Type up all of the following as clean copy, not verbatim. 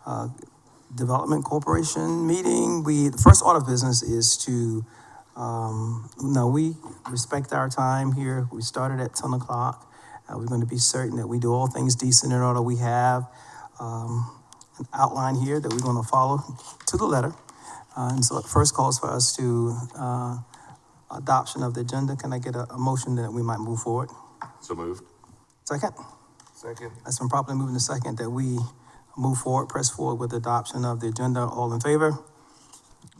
uh, Development Corporation meeting. The first order of business is to, we respect our time here. We started at 10 o'clock. We're going to be certain that we do all things decent in order. We have an outline here that we're going to follow to the letter. And so it first calls for us to adoption of the agenda. Can I get a motion that we might move forward? So moved. Second? Second. That's been properly moved in the second that we move forward, press forward with the adoption of the agenda. All in favor?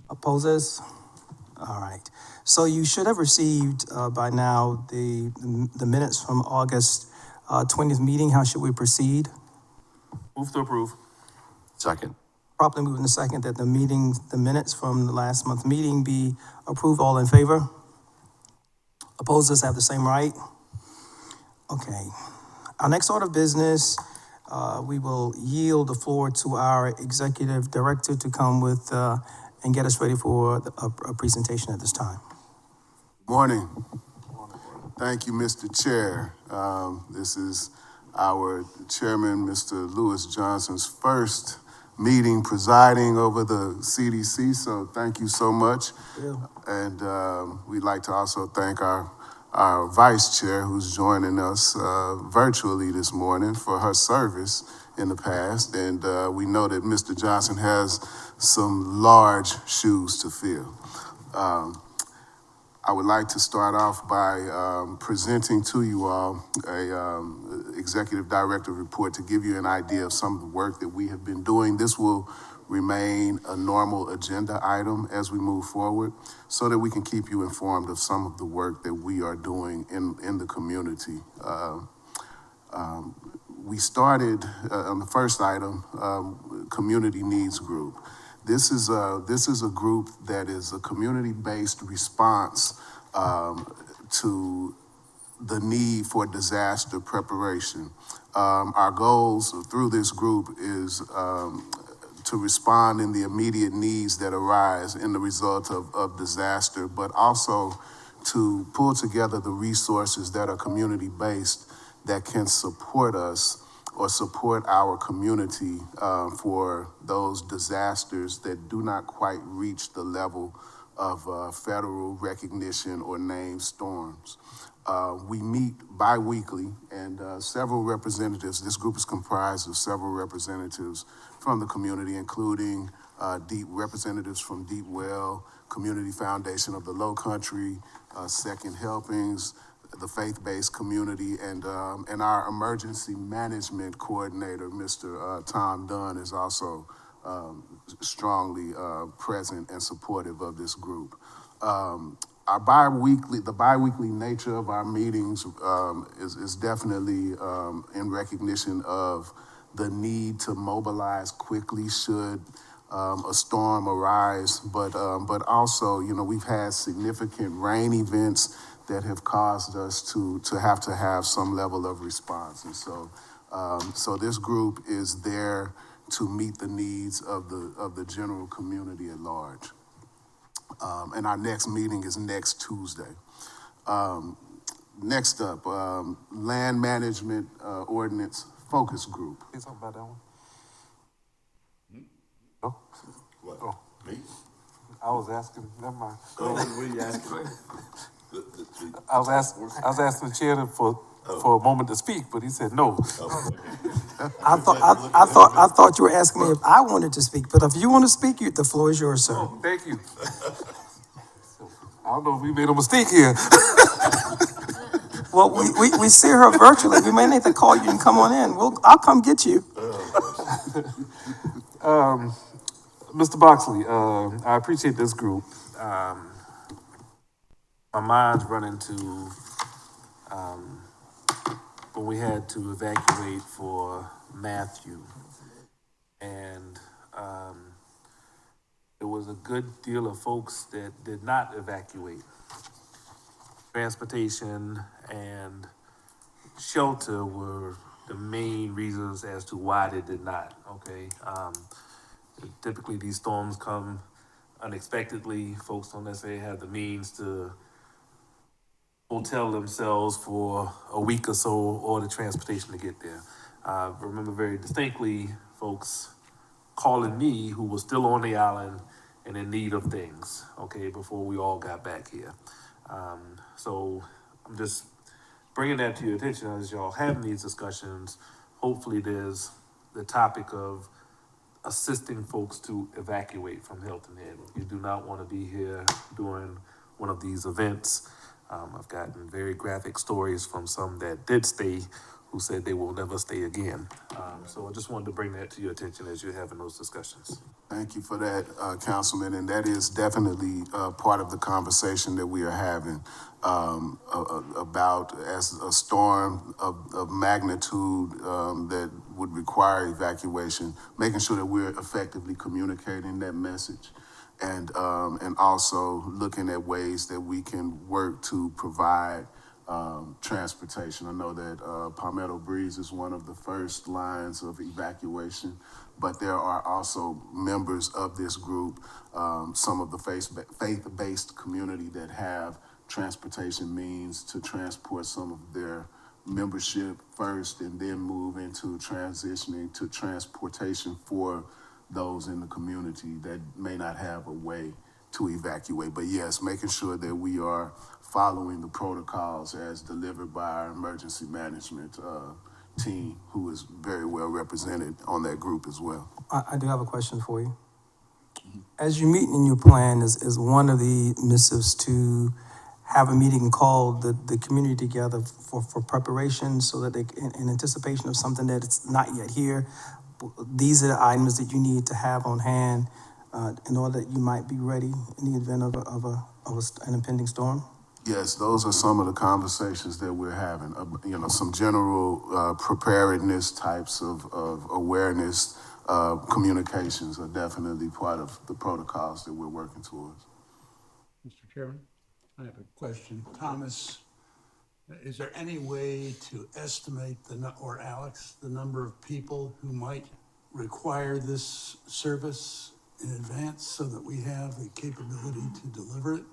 Opposes? All right. So you should have received by now the minutes from August 20th meeting. How should we proceed? Move to approve. Second. Properly moved in the second that the minutes from the last month's meeting be approved. All in favor? Opposers have the same right? Okay. Our next order of business, we will yield the floor to our executive director to come with and get us ready for a presentation at this time. Morning. Thank you, Mr. Chair. This is our chairman, Mr. Lewis Johnson's first meeting presiding over the CDC, so thank you so much. Yeah. And we'd like to also thank our vice chair who's joining us virtually this morning for her service in the past. And we know that Mr. Johnson has some large shoes to fill. I would like to start off by presenting to you all a executive director report to give you an idea of some of the work that we have been doing. This will remain a normal agenda item as we move forward so that we can keep you informed of some of the work that we are doing in the community. We started on the first item, community needs group. This is a group that is a community-based response to the need for disaster preparation. Our goals through this group is to respond in the immediate needs that arise in the result of disaster, but also to pull together the resources that are community-based that can support us or support our community for those disasters that do not quite reach the level of federal recognition or named storms. We meet bi-weekly, and several representatives, this group is comprised of several representatives from the community, including representatives from Deep Well, Community Foundation of the Low Country, Second Helpings, the faith-based community, and our emergency management coordinator, Mr. Tom Dunn, is also strongly present and supportive of this group. The bi-weekly nature of our meetings is definitely in recognition of the need to mobilize quickly should a storm arise, but also, we've had significant rain events that have caused us to have some level of response. And so this group is there to meet the needs of the general community at large. And our next meeting is next Tuesday. Next up, Land Management Ordinance Focus Group. Say something about that one? No? What? Oh. Me? I was asking, never mind. Oh, what are you asking? I was asking the chair for a moment to speak, but he said no. Oh, okay. I thought you were asking me if I wanted to speak, but if you want to speak, the floor is yours, sir. Oh, thank you. I don't know if we made a mistake here. Well, we see her virtually. We may need to call you and come on in. I'll come get you. Mr. Boxley, I appreciate this group. My mind's running to when we had to evacuate for Matthew, and there was a good deal of folks that did not evacuate. Transportation and shelter were the main reasons as to why they did not, okay? Typically these storms come unexpectedly. Folks don't necessarily have the means to hotel themselves for a week or so or the transportation to get there. I remember very distinctly folks calling me who were still on the island and in need of things, okay, before we all got back here. So I'm just bringing that to your attention as y'all having these discussions. Hopefully there's the topic of assisting folks to evacuate from Hilton Head. You do not want to be here during one of these events. I've gotten very graphic stories from some that did stay who said they will never stay again. So I just wanted to bring that to your attention as you're having those discussions. Thank you for that, Councilman, and that is definitely part of the conversation that we are having about as a storm of magnitude that would require evacuation, making sure that we're effectively communicating that message, and also looking at ways that we can work to provide transportation. I know that Palmetto Breeze is one of the first lines of evacuation, but there are also members of this group, some of the faith-based community that have transportation means to transport some of their membership first and then move into transitioning to transportation for those in the community that may not have a way to evacuate. But yes, making sure that we are following the protocols as delivered by our emergency management team, who is very well represented on that group as well. I do have a question for you. As you're meeting in your plan, is one of the missives to have a meeting called the community together for preparation so that they, in anticipation of something that it's not yet here, these are the items that you need to have on hand in order that you might be ready in the event of an impending storm? Yes, those are some of the conversations that we're having. Some general preparedness types of awareness, communications are definitely part of the protocols that we're working towards. Mr. Chairman, I have a question. Thomas, is there any way to estimate or Alex, the number of people who might require this service in advance so that we have the capability to deliver it?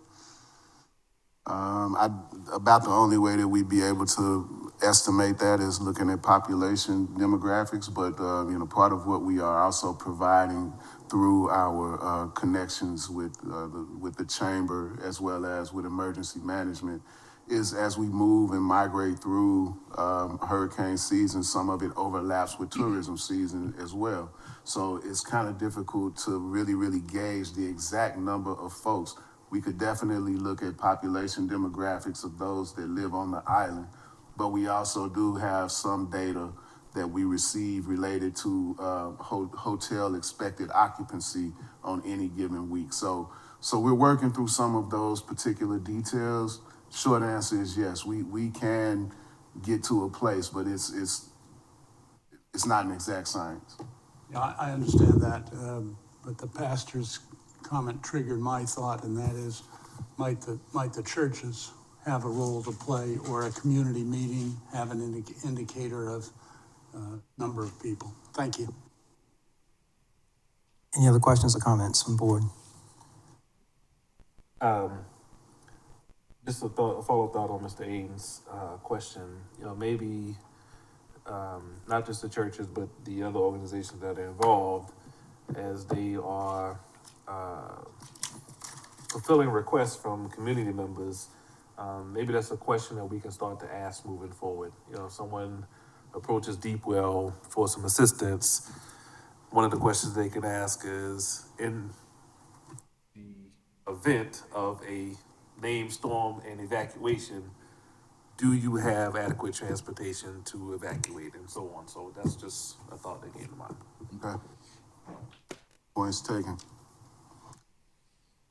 About the only way that we'd be able to estimate that is looking at population demographics, but part of what we are also providing through our connections with the chamber as well as with emergency management is as we move and migrate through hurricane season, some of it overlaps with tourism season as well. So it's kind of difficult to really gauge the exact number of folks. We could definitely look at population demographics of those that live on the island, but we also do have some data that we receive related to hotel expected occupancy on any given week. So we're working through some of those particular details. Short answer is yes, we can get to a place, but it's not an exact science. Yeah, I understand that, but the pastor's comment triggered my thought, and that is, might the churches have a role to play, or a community meeting have an indicator of number of people? Thank you. Any other questions or comments from the board? Just a follow-up thought on Mr. Ains' question. Maybe not just the churches, but the other organizations that are involved, as they are fulfilling requests from community members. Maybe that's a question that we can start to ask moving forward. If someone approaches Deep Well for some assistance, one of the questions they can ask is, in the event of a named storm and evacuation, do you have adequate transportation to evacuate, and so on? So that's just a thought that came to mind. Okay. Points taken.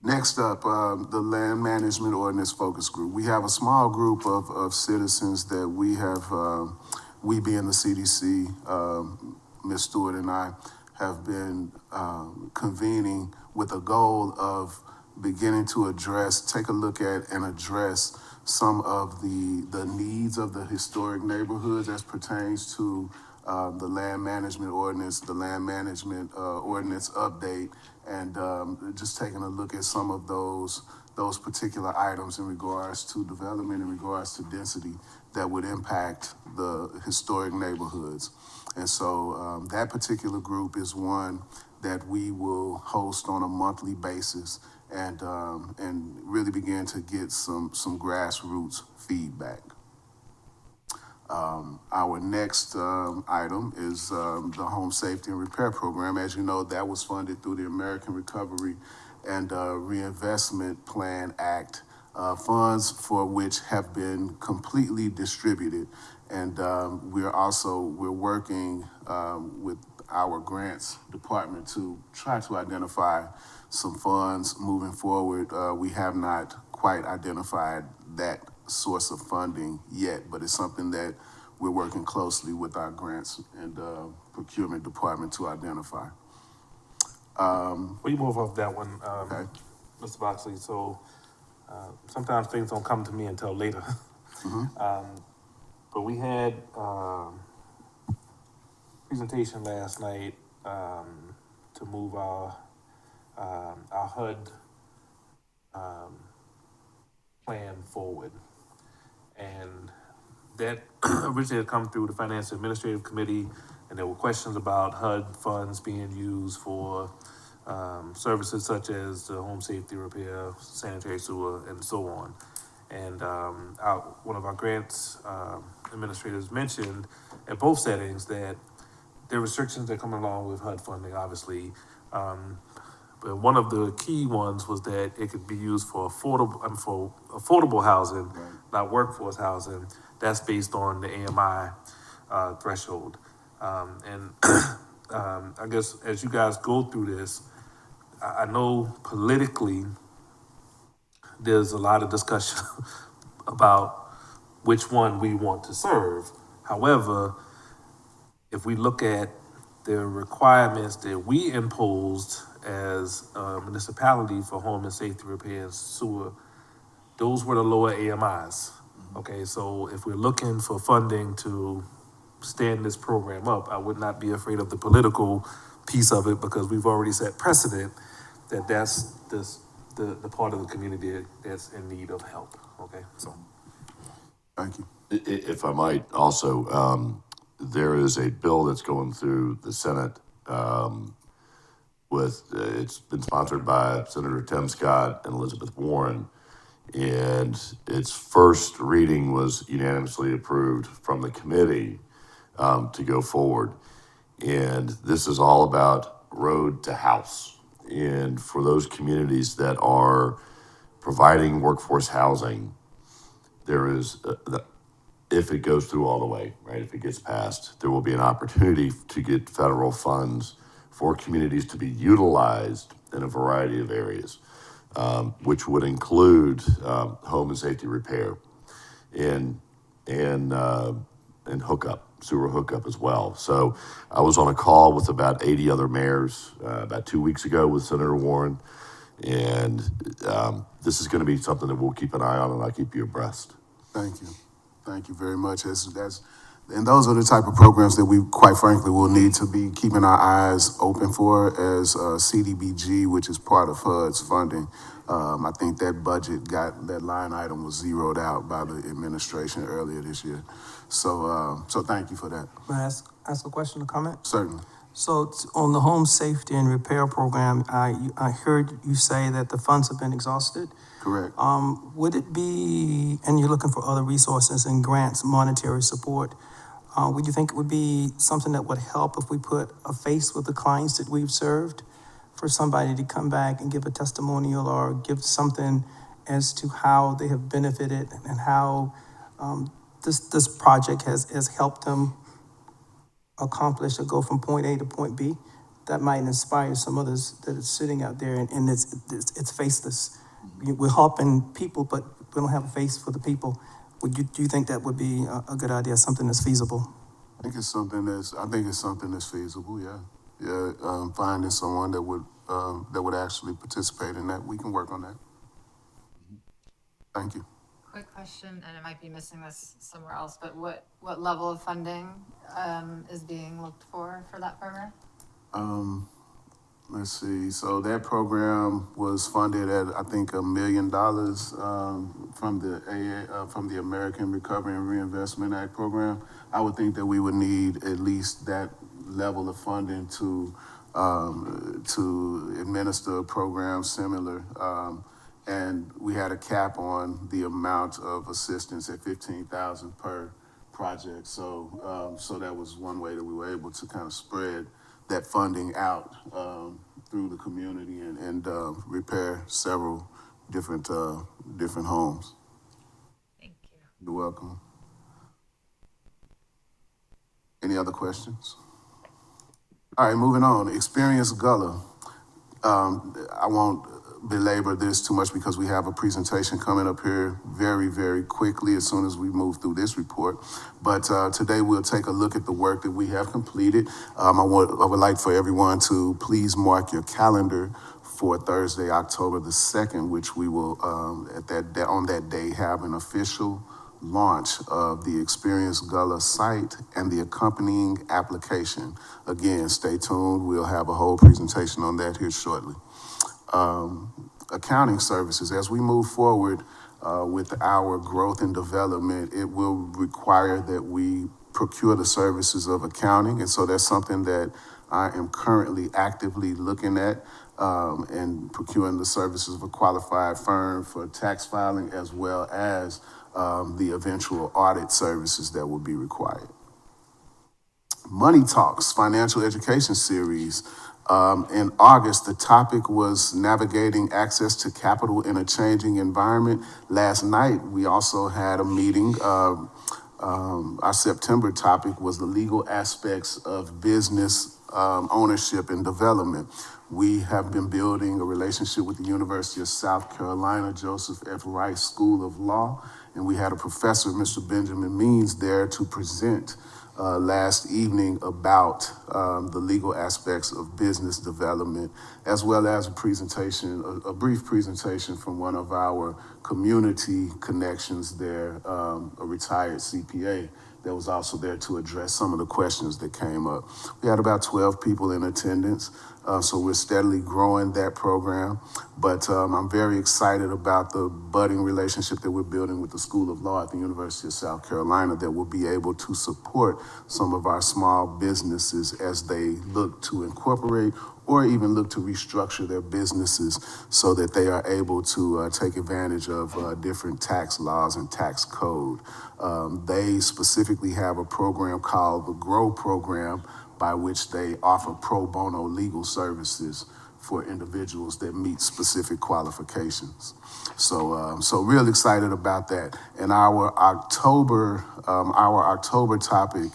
Next up, the Land Management Ordinance Focus Group. We have a small group of citizens that we have, we being the CDC, Ms. Stewart and I, have been convening with a goal of beginning to take a look at and address some of the needs of the historic neighborhoods as pertains to the Land Management Ordinance, the Land Management Ordinance update, and just taking a look at some of those those particular items in regards to development, in regards to density that would impact the historic neighborhoods. And so that particular group is one that we will host on a monthly basis and really begin to get some grassroots feedback. Our next item is the Home Safety and Repair Program. As you know, that was funded through the American Recovery and Reinvestment Plan Act, funds for which have been completely distributed. And we're working with our grants department to try to identify some funds moving forward. We have not quite identified that source of funding yet, but it's something that we're working closely with our grants and procurement department to identify. We move off that one, Okay. Mr. Boxley, so sometimes things don't come to me until later. But we had presentation last night to move our HUD plan forward. And that originally had come through the Finance Administrative Committee, and there were questions about HUD funds being used for services such as the home safety repair, sanitary sewer, and so on. And one of our grants administrators mentioned at both settings that there are restrictions that come along with HUD funding, obviously. But one of the key ones was that it could be used for affordable housing, Right. not workforce housing. That's based on the AMI threshold. And I guess as you guys go through this, I know politically there's a lot of discussion about which one we want to serve. However, if we look at the requirements that we imposed as a municipality for home and safety repairs, sewer, those were the lower AMIs. Okay, so if we're looking for funding to stand this program up, I would not be afraid of the political piece of it, because we've already set precedent that that's the part of the community that's in need of help. Okay, so. Thank you. If I might also, there is a bill that's going through the Senate it's been sponsored by Senator Tim Scott and Elizabeth Warren, and its first reading was unanimously approved from the committee to go forward. And this is all about road to house. And for those communities that are providing workforce housing, there is, if it goes through all the way, right, if it gets passed, there will be an opportunity to get federal funds for communities to be utilized in a variety of areas, which would include home and safety repair and hookup, sewer hookup as well. So I was on a call with about 80 other mayors about 2 weeks ago with Senator Warren, and this is going to be something that we'll keep an eye on, and I'll keep you abreast. Thank you. Thank you very much. And those are the type of programs that we, quite frankly, will need to be keeping our eyes open for as CDBG, which is part of HUD's funding. I think that that line item was zeroed out by the administration earlier this year. So thank you for that. May I ask a question or comment? Certainly. So on the home safety and repair program, I heard you say that the funds have been exhausted. Correct. Would it be, and you're looking for other resources and grants, monetary support, would you think it would be something that would help if we put a face with the clients that we've served, for somebody to come back and give a testimonial or give something as to how they have benefited and how this project has helped them accomplish or go from point A to point B? That might inspire some others that are sitting out there and it's faceless. We're helping people, but we don't have a face for the people. Do you think that would be a good idea, something that's feasible? I think it's something that's feasible. Yeah. Finding someone that would actually participate in that. We can work on that. Thank you. Quick question, and I might be missing this somewhere else, but what level of funding is being looked for that program? Let's see, so that program was funded at, I think, $1 million, from the American Recovery and Reinvestment Act program. I would think that we would need at least that level of funding to administer a program similar. And we had a cap on the amount of assistance at 15,000 per project. So that was one way that we were able to kind of spread that funding out through the community and repair several different homes. Thank you. You're welcome. Any other questions? All right, moving on. Experience Gullah. I won't belabor this too much because we have a presentation coming up here very, very quickly as soon as we move through this report. But today we'll take a look at the work that we have completed. I would like for everyone to please mark your calendar for Thursday, October the 2nd, which we will on that day have an official launch of the Experience Gullah site and the accompanying application. Again, stay tuned. We'll have a whole presentation on that here shortly. Accounting services. As we move forward with our growth and development, it will require that we procure the services of accounting. And so that's something that I am currently actively looking at and procuring the services of a qualified firm for tax filing as well as the eventual audit services that will be required. Money Talks, financial education series. In August, the topic was navigating access to capital in a changing environment. Last night, we also had a meeting. Our September topic was the legal aspects of business ownership and development. We have been building a relationship with the University of South Carolina, Joseph F. Rice School of Law, and we had a professor, Mr. Benjamin Means, there to present last evening about the legal aspects of business development, as well as a brief presentation from one of our community connections there, a retired CPA that was also there to address some of the questions that came up. We had about 12 people in attendance, so we're steadily growing that program. But I'm very excited about the budding relationship that we're building with the School of Law at the University of South Carolina that will be able to support some of our small businesses as they look to incorporate or even look to restructure their businesses so that they are able to take advantage of different tax laws and tax code. They specifically have a program called the GROW program, by which they offer pro bono legal services for individuals that meet specific qualifications. So real excited about that. And our October topic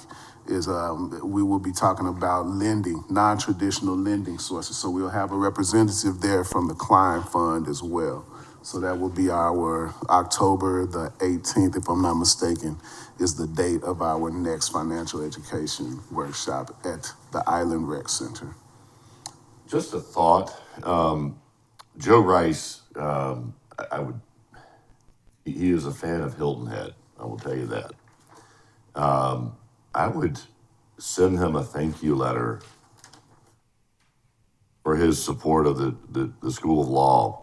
is we will be talking about lending, non-traditional lending sources. So we'll have a representative there from the Klein Fund as well. So that will be our October the 18th, if I'm not mistaken, is the date of our next financial education workshop at the Island Rec Center. Just a thought. Joe Rice, he is a fan of Hilton Head. I will tell you that. I would send him a thank you letter for his support of the School of Law,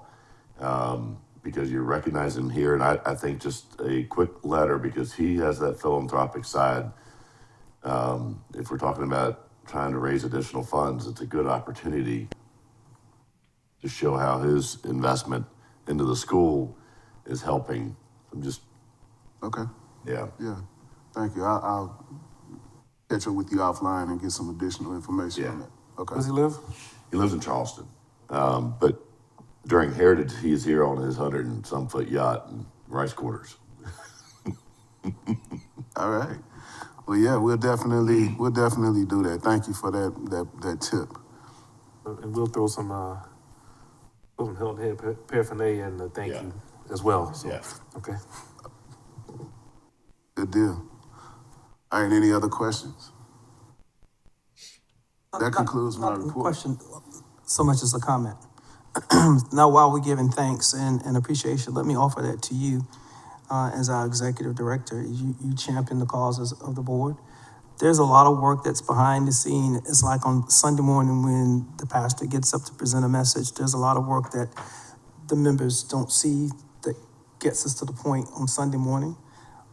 because you're recognizing him here. And I think just a quick letter, because he has that philanthropic side. If we're talking about trying to raise additional funds, it's a good opportunity to show how his investment into the school is helping. I'm just, Okay. yeah. Yeah. Thank you. I'll catch up with you offline and get some additional information on that. Okay. Does he live? He lives in Charleston. But during Heritage, he is here on his 100 and some foot yacht in Rice Quarters. All right. Well, yeah, we'll definitely do that. Thank you for that tip. And we'll throw some Hilton Head paraphernalia in the thank you as well. So, Yeah. Okay. Good deal. All right, any other questions? That concludes my Not a report. question so much as a comment. Now, while we're giving thanks and appreciation, let me offer that to you as our executive director. You champion the causes of the board. there's a lot of work that's behind the scene. It's like on Sunday morning when the pastor gets up to present a message, there's a lot of work that the members don't see that gets us to the point on Sunday morning.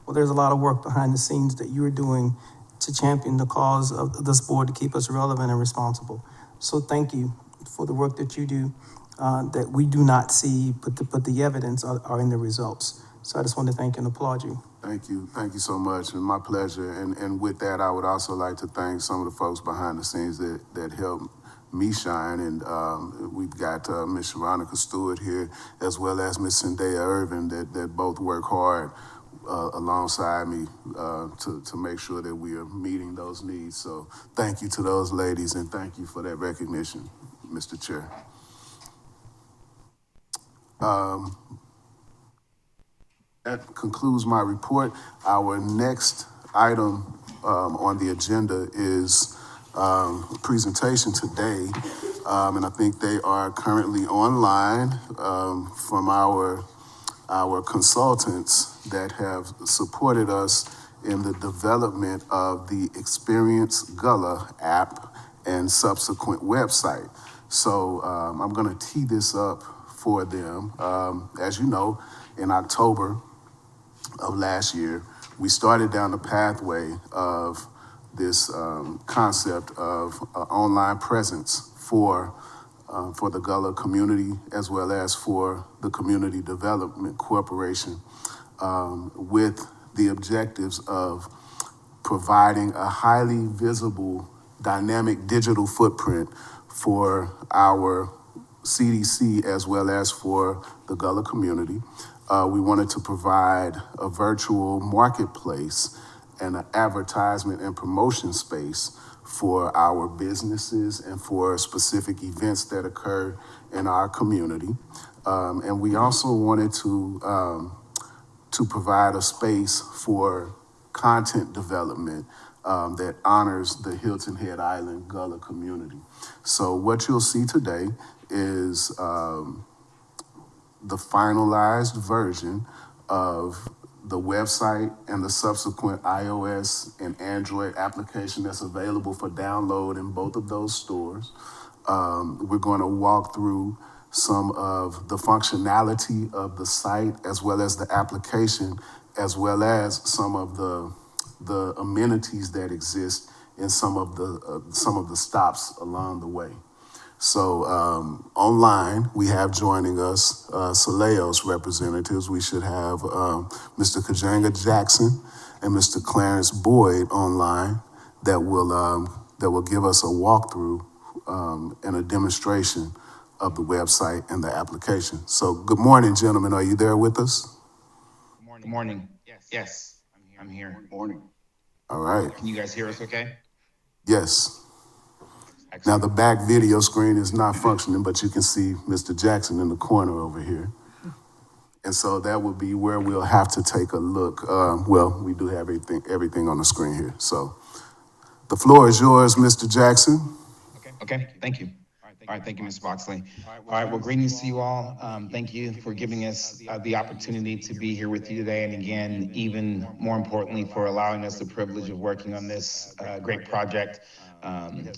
Well, there's a lot of work behind the scenes that you're doing to champion the cause of this board to keep us relevant and responsible. So thank you for the work that you do that we do not see, but the evidence are in the results. So I just want to thank and applaud you. Thank you so much, and my pleasure. And with that, I would also like to thank some of the folks behind the scenes that helped me shine. And we've got Miss Sharonica Stewart here, as well as Miss Zendaya Irvin, that both work hard alongside me to make sure that we are meeting those needs. So thank you to those ladies, and thank you for that recognition, Mr. Chair. That concludes my report. Our next item on the agenda is a presentation today, and I think they are currently online from our consultants that have supported us in the development of the Experience Gullah app and subsequent website. So I'm going to tee this up for them. As you know, in October of last year, we started down the pathway of this concept of online presence for the Gullah community, as well as for the Community Development Corporation, with the objectives of providing a highly visible, dynamic digital footprint for our CDC as well as for the Gullah community. We wanted to provide a virtual marketplace and an advertisement and promotion space for our businesses and for specific events that occur in our community. And we also wanted to provide a space for content development that honors the Hilton Head Island Gullah community. So what you'll see today is the finalized version of the website and the subsequent iOS and Android application that's available for download in both of those stores. We're going to walk through some of the functionality of the site, as well as the application, as well as some of the amenities that exist in some of the stops along the way. So online, we have joining us Saleos representatives. We should have Mr. Kajanga Jackson and Mr. Clarence Boyd online that will give us a walkthrough and a demonstration of the website and the application. So good morning, gentlemen. Are you there with us? Good morning. Yes, I'm here. Morning. All right. Can you guys hear us okay? Yes. Excellent. Now the back video screen is not functioning, but you can see Mr. Jackson in the corner over here. And so that would be where we'll have to take a look. Well, we do have everything on the screen here. So the floor is yours, Mr. Jackson. Okay, thank you. All right, thank you, Ms. Boxley. All right, well, greetings to you all. Thank you for giving us the opportunity to be here with you today. And again, even more importantly, for allowing us the privilege of working on this great project.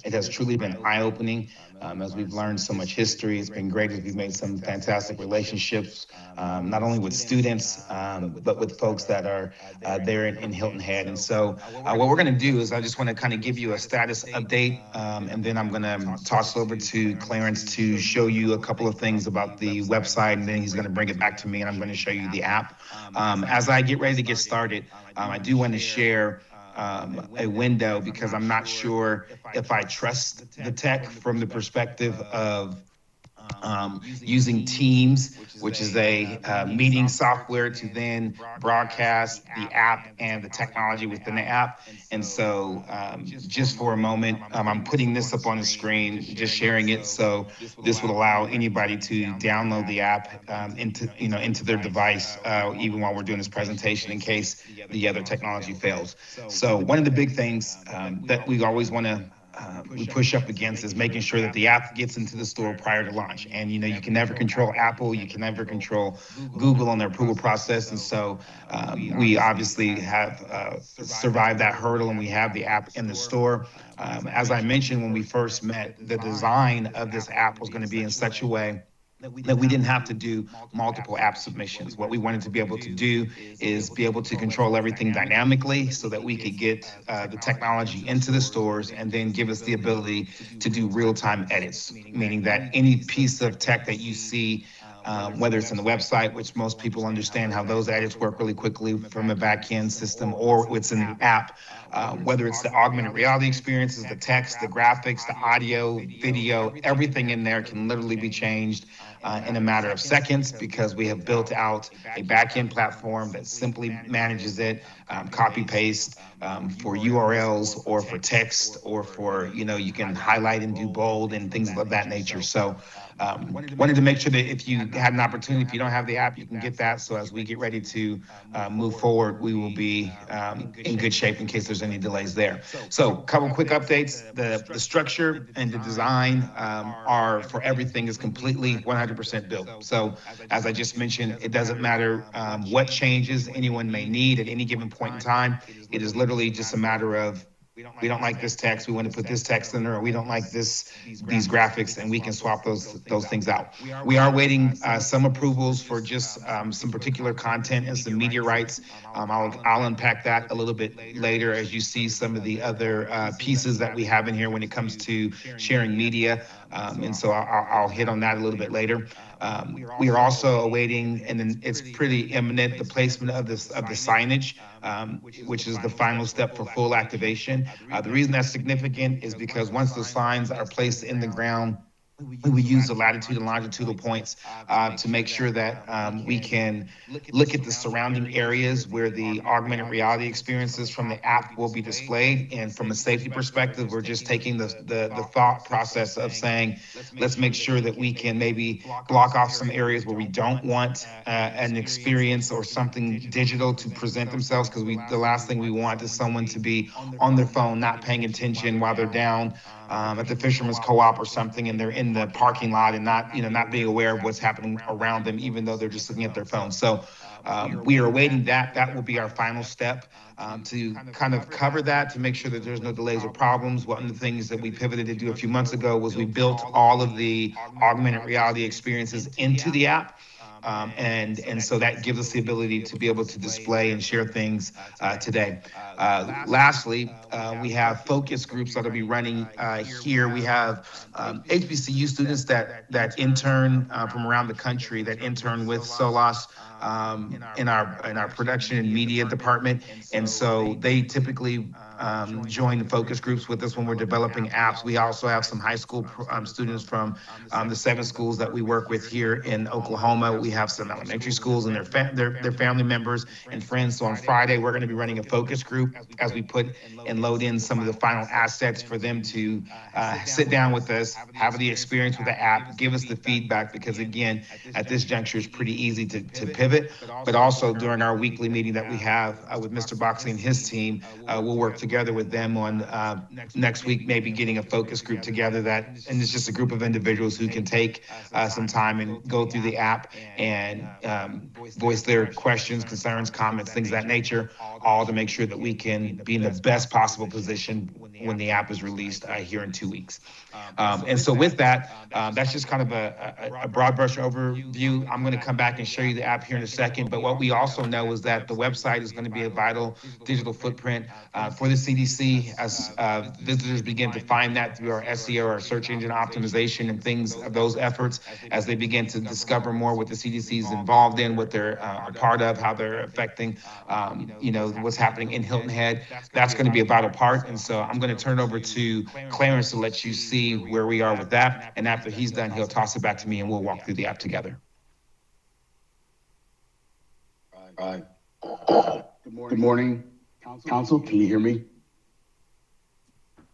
It has truly been eye-opening as we've learned so much history. It's been great as we've made some fantastic relationships, not only with students, but with folks that are there in Hilton Head. And so what we're going to do is I just want to kind of give you a status update, and then I'm going to toss over to Clarence to show you a couple of things about the website, and then he's going to bring it back to me, and I'm going to show you the app. As I get ready to get started, I do want to share a window because I'm not sure if I trust the tech from the perspective of using Teams, which is a meeting software to then broadcast the app and the technology within the app. And so just for a moment, I'm putting this up on the screen, just sharing it. So this will allow anybody to download the app into their device, even while we're doing this presentation in case the other technology fails. So one of the big things that we always want to we push up against is making sure that the app gets into the store prior to launch. And, you can never control Apple, you can never control Google on their approval process. And so we obviously have survived that hurdle, and we have the app in the store. As I mentioned when we first met, the design of this app was going to be in such a way that we didn't have to do multiple app submissions. What we wanted to be able to do is be able to control everything dynamically so that we could get the technology into the stores and then give us the ability to do real-time edits, meaning that any piece of tech that you see, whether it's on the website, which most people understand how those edits work really quickly from a back-end system, or it's in the app, whether it's the augmented reality experiences, the text, the graphics, the audio, video, everything in there can literally be changed in a matter of seconds, because we have built out a back-end platform that simply manages it, copy paste for URLs or for text, or for, you can highlight and do bold and things of that nature. So wanted to make sure that if you had an opportunity, if you don't have the app, you can get that. So as we get ready to move forward, we will be in good shape in case there's any delays there. So a couple quick updates. The structure and the design are for everything is completely 100% built. So as I just mentioned, it doesn't matter what changes anyone may need at any given point in time. It is literally just a matter of, we don't like this text, we want to put this text in there, or we don't like these graphics, and we can swap those things out. We are waiting some approvals for just some particular content and some media rights. I'll unpack that a little bit later as you see some of the other pieces that we have in here when it comes to sharing media. And so I'll hit on that a little bit later. We are also awaiting, and then it's pretty imminent, the placement of the signage, which is the final step for full activation. The reason that's significant is because once the signs are placed in the ground, we use the latitude and longitudinal points to make sure that we can look at the surrounding areas where the augmented reality experiences from the app will be displayed. And from a safety perspective, we're just taking the thought process of saying, let's make sure that we can maybe block off some areas where we don't want an experience or something digital to present themselves, because the last thing we want is someone to be on their phone, not paying attention while they're down at the Fisherman's Co-op or something, and they're in the parking lot and not being aware of what's happening around them, even though they're just looking at their phone. So we are awaiting that. That will be our final step to kind of cover that, to make sure that there's no delays or problems. One of the things that we pivoted to do a few months ago was we built all of the augmented reality experiences into the app. And so that gives us the ability to be able to display and share things today. Lastly, we have focus groups that will be running here. We have HBCU students that intern from around the country, that intern with SOLAS in our production and media department. And so they typically join the focus groups with us when we're developing apps. We also have some high school students from the 7 schools that we work with here in Oklahoma. We have some elementary schools and their family members and friends. So on Friday, we're going to be running a focus group as we put and load in some of the final assets for them to sit down with us, have the experience with the app, give us the feedback, because again, at this juncture, it's pretty easy to pivot. But also during our weekly meeting that we have with Mr. Boxley and his team, we'll work together with them on next week, maybe getting a focus group together and it's just a group of individuals who can take some time and go through the app and voice their questions, concerns, comments, things of that nature, all to make sure that we can be in the best possible position when the app is released here in 2 weeks. And so with that, that's just kind of a broad brush overview. I'm going to come back and show you the app here in a second. But what we also know is that the website is going to be a vital digital footprint for the CDC as visitors begin to find that through our SEO, our search engine optimization, and things of those efforts, as they begin to discover more what the CDC is involved in, what they're a part of, how they're affecting, what's happening in Hilton Head. That's going to be a vital part. And so I'm going to turn it over to Clarence to let you see where we are with that. And after he's done, he'll toss it back to me and we'll walk through the app together. Right. Good morning, Council. Can you hear me?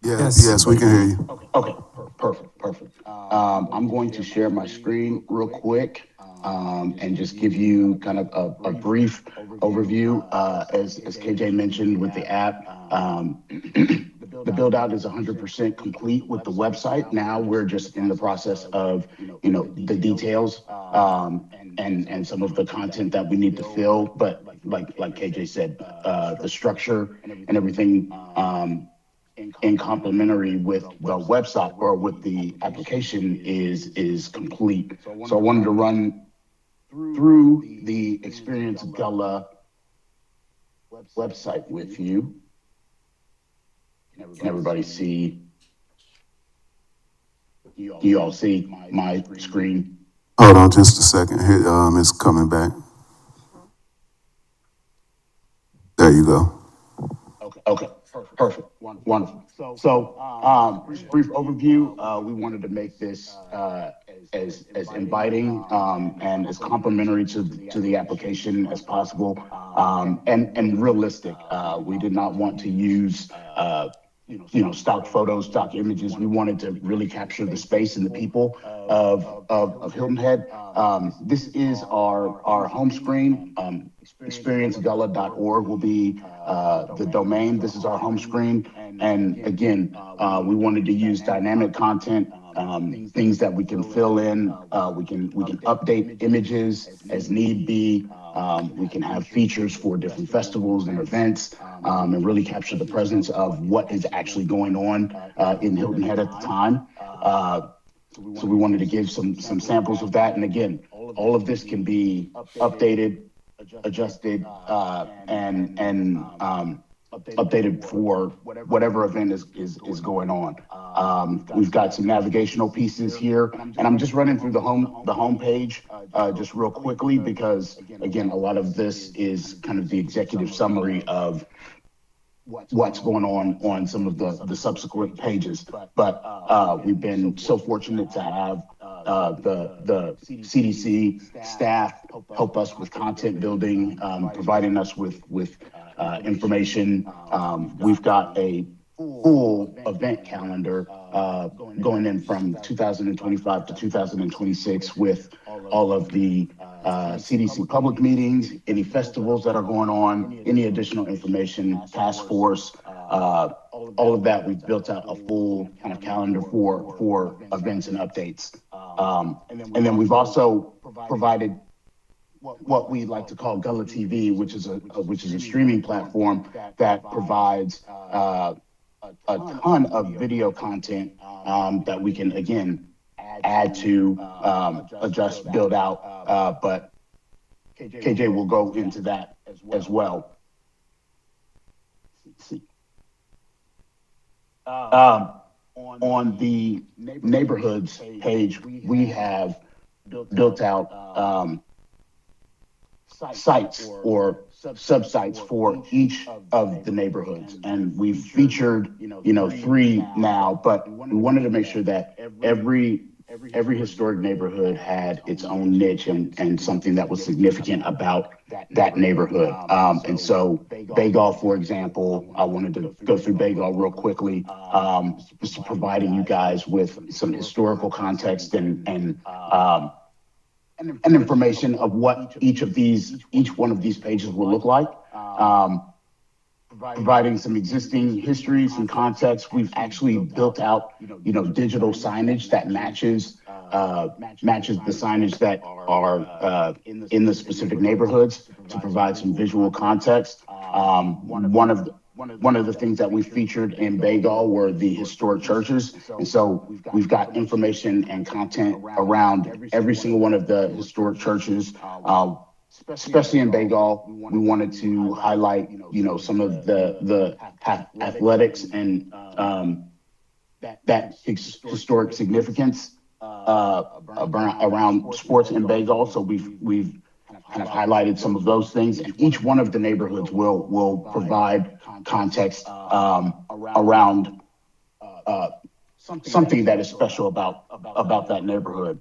Yes, we can hear you. Okay, perfect. I'm going to share my screen real quick and just give you kind of a brief overview. As KJ mentioned with the app, The build out is 100% complete with the website. Now we're just in the process of, the details, and some of the content that we need to fill. But like KJ said, the structure and everything, in complementary with the website or with the application is complete. So I wanted to run through the Experience Gullah website with you. Can everybody see? Do you all see my screen? Hold on just a second. Here, it's coming back. There you go. Okay, perfect, wonderful. So, just brief overview. We wanted to make this as inviting and as complimentary to the application as possible, and realistic. We did not want to use stock photos, stock images. We wanted to really capture the space and the people of Hilton Head. This is our home screen. ExperienceGullah.org will be the domain. This is our home screen. And again, we wanted to use dynamic content, things that we can fill in. We can update images as need be. We can have features for different festivals and events, and really capture the presence of what is actually going on in Hilton Head at the time. So we wanted to give some samples of that. And again, all of this can be updated, adjusted, and updated for whatever event is going on. We've got some navigational pieces here, and I'm just running through the home page just real quickly because again, a lot of this is kind of the executive summary of what's going on some of the subsequent pages. But we've been so fortunate to have the CDC staff help us with content building, providing us with information. We've got a full event calendar going in from 2025 to 2026 with all of the CDC public meetings, any festivals that are going on, any additional information, task force, all of that. We've built out a full kind of calendar for events and updates. And then we've also provided what we like to call Gullah TV, which is a streaming platform that provides a ton of video content that we can again add to, adjust, build out. But KJ will go into that as well. On the neighborhoods page, we have built out sites or subsites for each of the neighborhoods, and we've featured 3 now, but we wanted to make sure that every historic neighborhood had its own niche and something that was significant about that neighborhood. And so Bagall, for example, I wanted to go through Bagall real quickly, just providing you guys with some historical context and information of what each one of these pages will look like. Providing some existing history, some context. We've actually built out, digital signage that matches the signage that are in the specific neighborhoods to provide some visual context. One of the things that we featured in Bagall were the historic churches. And so we've got information and content around every single one of the historic churches. Especially in Bagall, we wanted to highlight, some of the athletics and that historic significance around sports in Bagall. So we've kind of highlighted some of those things, and each one of the neighborhoods will provide context around something that is special about that neighborhood.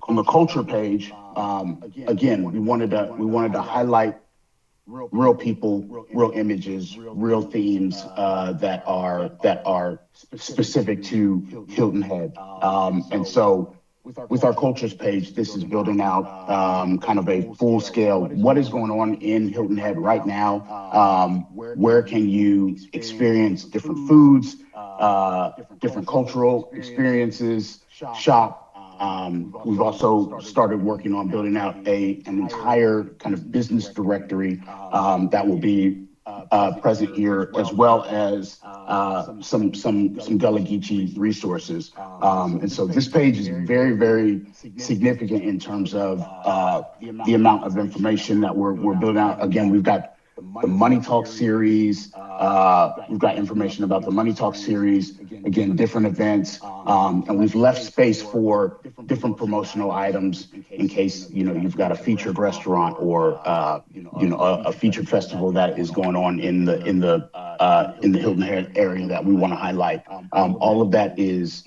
On the culture page, again, we wanted to highlight real people, real images, real themes that are specific to Hilton Head. And so with our cultures page, this is building out kind of a full scale. What is going on in Hilton Head right now? Where can you experience different foods, different cultural experiences, shop? We've also started working on building out an entire kind of business directory that will be present here, as well as some Gullah Geechee resources. And so this page is very, very significant in terms of the amount of information that we're building out. Again, we've got the Money Talk series. We've got information about the Money Talk series. Again, different events, and we've left space for different promotional items in case you've got a featured restaurant or a featured festival that is going on in the Hilton Head area that we want to highlight. All of that is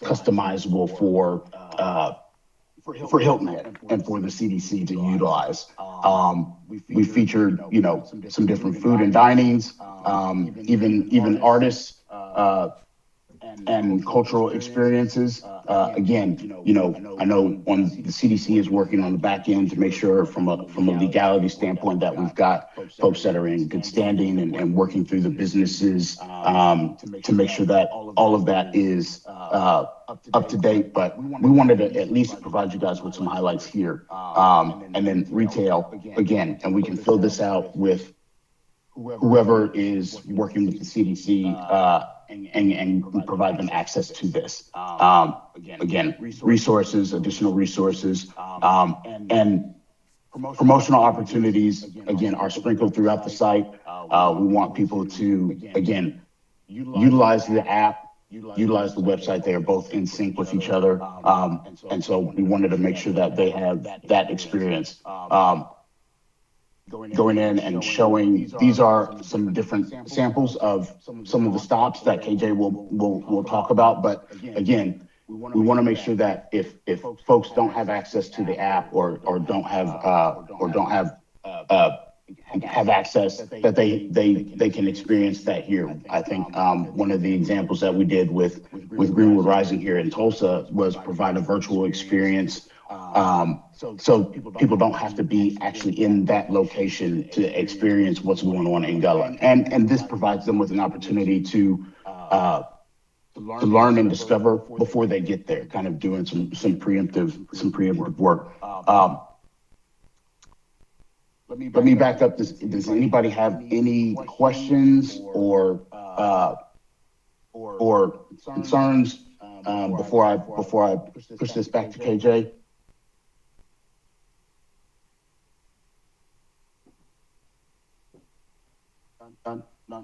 customizable for Hilton Head and for the CDC to utilize. We featured, some different food and dinings, even artists, and cultural experiences. Again, I know the CDC is working on the back end to make sure from a legality standpoint that we've got folks that are in good standing and working through the businesses to make sure that all of that is up to date. But we wanted to at least provide you guys with some highlights here. And then retail again, and we can fill this out with whoever is working with the CDC and provide them access to this. Again, resources, additional resources, and promotional opportunities, again, are sprinkled throughout the site. We want people to, again, utilize the app, utilize the website. They are both in sync with each other. And so we wanted to make sure that they have that experience. Going in and showing, these are some different samples of some of the stops that KJ will talk about. But again, we want to make sure that if folks don't have access to the app or don't have access, that they can experience that here. I think one of the examples that we did with Greenwood Rising here in Tulsa was provide a virtual experience. So people don't have to be actually in that location to experience what's going on in Gullah. And this provides them with an opportunity to learn and discover before they get there, kind of doing some preemptive work. Let me back up. Does anybody have any questions or concerns before I push this back to KJ?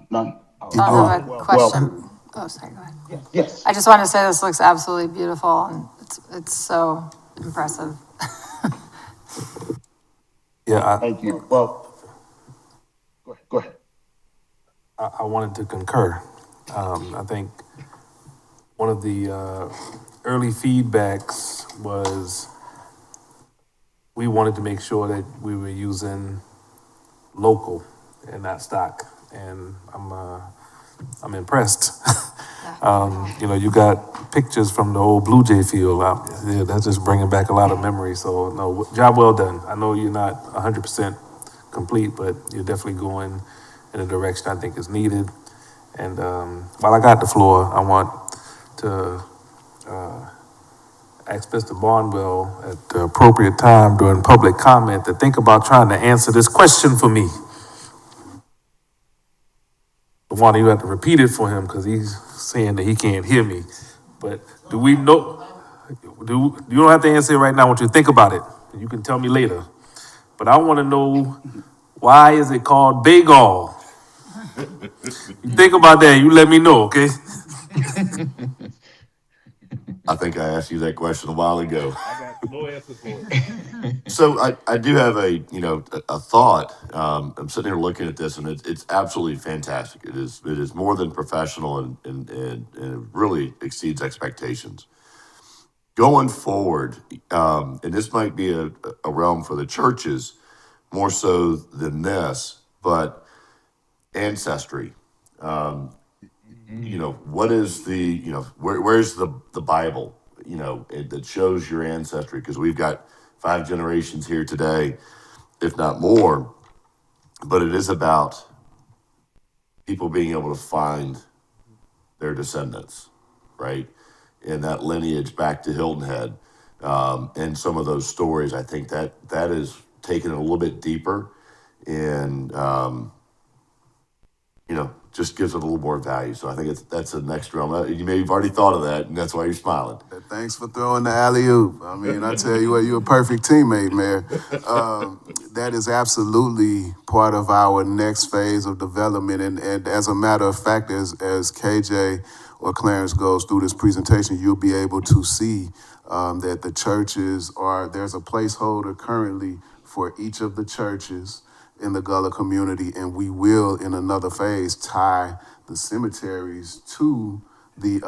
None. I have a question. Oh, sorry, go ahead. Yes. I just wanted to say this looks absolutely beautiful and it's so impressive. Yeah, Thank you. Well, go ahead. I wanted to concur. I think one of the early feedbacks was we wanted to make sure that we were using local and not stock, and I'm impressed. You got pictures from the old Blue Jay field out. Yeah, that's just bringing back a lot of memories. So no, job well done. I know you're not 100% complete, but you're definitely going in a direction I think is needed. And while I got the floor, I want to ask Mr. Barnwell at the appropriate time during public comment to think about trying to answer this question for me. Wanda, you have to repeat it for him because he's saying that he can't hear me. But do we know? You don't have to answer it right now. I want you to think about it. You can tell me later. But I want to know, why is it called Bagel? You think about that. You let me know, okay? I think I asked you that question a while ago. I got no answer for it. So I do have a thought. I'm sitting here looking at this, and it's absolutely fantastic. It is more than professional, and it really exceeds expectations. Going forward, and this might be a realm for the churches more so than this, but ancestry. What is the where's the Bible? that shows your ancestry, because we've got 5 generations here today, if not more. But it is about people being able to find their descendants, right? And that lineage back to Hilton Head. And some of those stories, I think that is taken a little bit deeper and, just gives it a little more value. So I think that's the next realm. You may have already thought of that, and that's why you're smiling. Thanks for throwing the alley-oop. I mean, I tell you what, you're a perfect teammate, Mayor. That is absolutely part of our next phase of development. And as a matter of fact, as KJ or Clarence goes through this presentation, you'll be able to see that the churches there's a placeholder currently for each of the churches in the Gullah community, and we will, in another phase, tie the cemeteries to the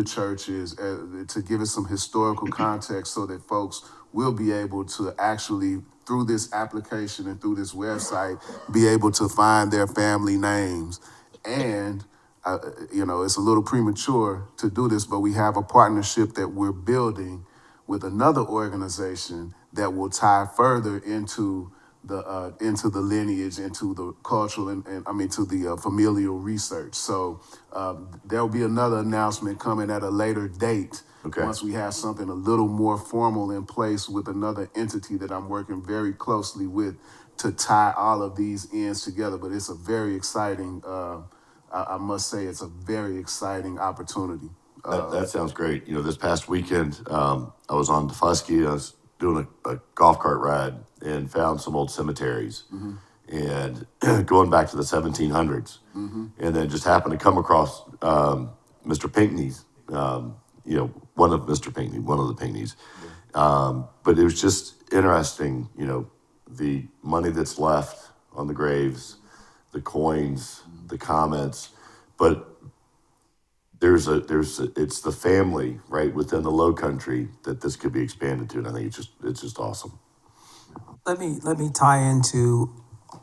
churches to give it some historical context, so that folks will be able to actually, through this application and through this website, be able to find their family names. And it's a little premature to do this, but we have a partnership that we're building with another organization that will tie further into the lineage, into the cultural and to the familial research. So there'll be another announcement coming at a later date. Okay. Once we have something a little more formal in place with another entity that I'm working very closely with to tie all of these ends together. But it's a very exciting, I must say, it's a very exciting opportunity. That sounds great. This past weekend, I was on Defusky. I was doing a golf cart ride and found some old cemeteries, and going back to the 1700s, and then just happened to come across Mr. Pinckney's, one of the Pinckneys. But it was just interesting, the money that's left on the graves, the coins, the comments, but it's the family right within the Low Country that this could be expanded to, and I think it's just awesome. Let me tie into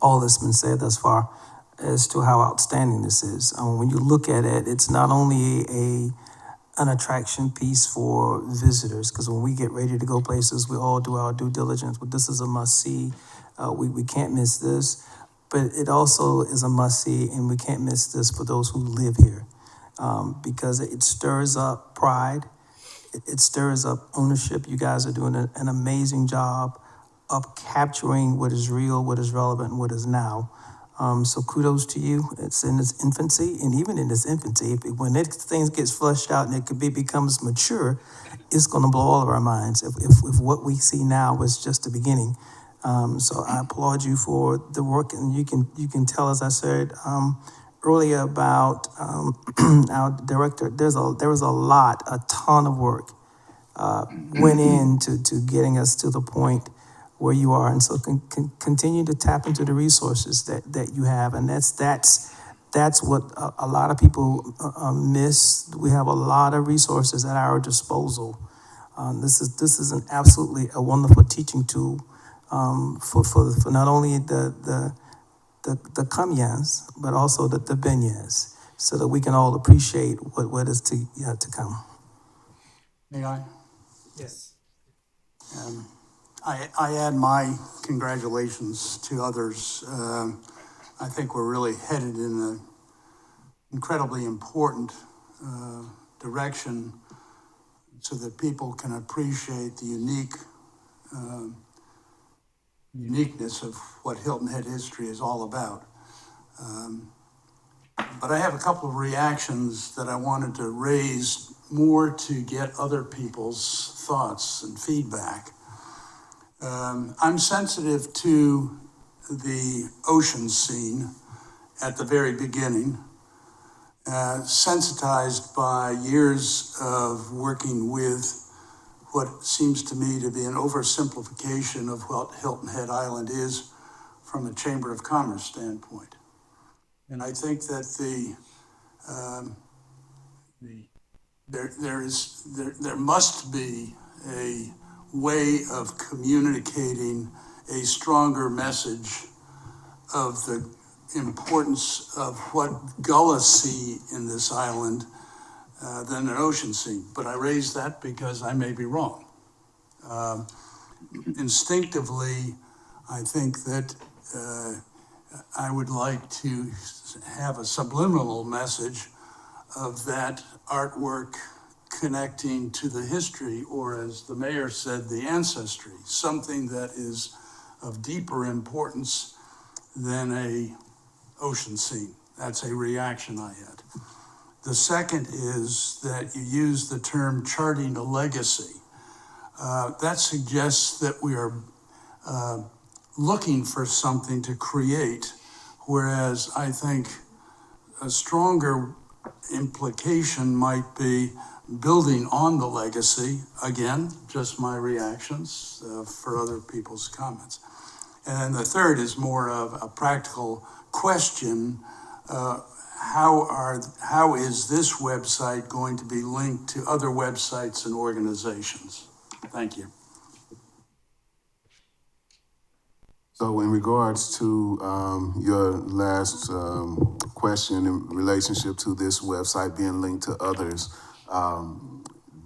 all that's been said thus far as to how outstanding this is. When you look at it, it's not only an attraction piece for visitors, because when we get ready to go places, we all do our due diligence. But this is a must-see. We can't miss this. But it also is a must-see, and we can't miss this for those who live here, because it stirs up pride. It stirs up ownership. You guys are doing an amazing job of capturing what is real, what is relevant, and what is now. So kudos to you. It's in its infancy, and even in its infancy, when things gets flushed out and becomes mature, it's going to blow all of our minds. If what we see now was just the beginning. So I applaud you for the work, and you can tell, as I said earlier about our director. There was a ton of work went into getting us to the point where you are, and so continue to tap into the resources that you have, and that's what a lot of people miss. We have a lot of resources at our disposal. This is an absolutely a wonderful teaching tool for not only the Kamyans, but also the Benyans, so that we can all appreciate what is to come. May I? Yes. I add my congratulations to others. I think we're really headed in an incredibly important direction, so that people can appreciate the uniqueness of what Hilton Head history is all about. But I have a couple of reactions that I wanted to raise more to get other people's thoughts and feedback. I'm sensitive to the ocean scene at the very beginning, sensitized by years of working with what seems to me to be an oversimplification of what Hilton Head Island is from a Chamber of Commerce standpoint. And I think that there must be a way of communicating a stronger message of the importance of what Gullah see in this island, than an ocean scene. But I raise that because I may be wrong. Instinctively, I think that I would like to have a subliminal message of that artwork connecting to the history, or as the mayor said, the ancestry, something that is of deeper importance than a ocean scene. That's a reaction I had. The second is that you use the term charting a legacy. That suggests that we are looking for something to create, whereas I think a stronger implication might be building on the legacy. Again, just my reactions for other people's comments. And then the third is more of a practical question. How is this website going to be linked to other websites and organizations? Thank you. So in regards to your last question in relationship to this website being linked to others,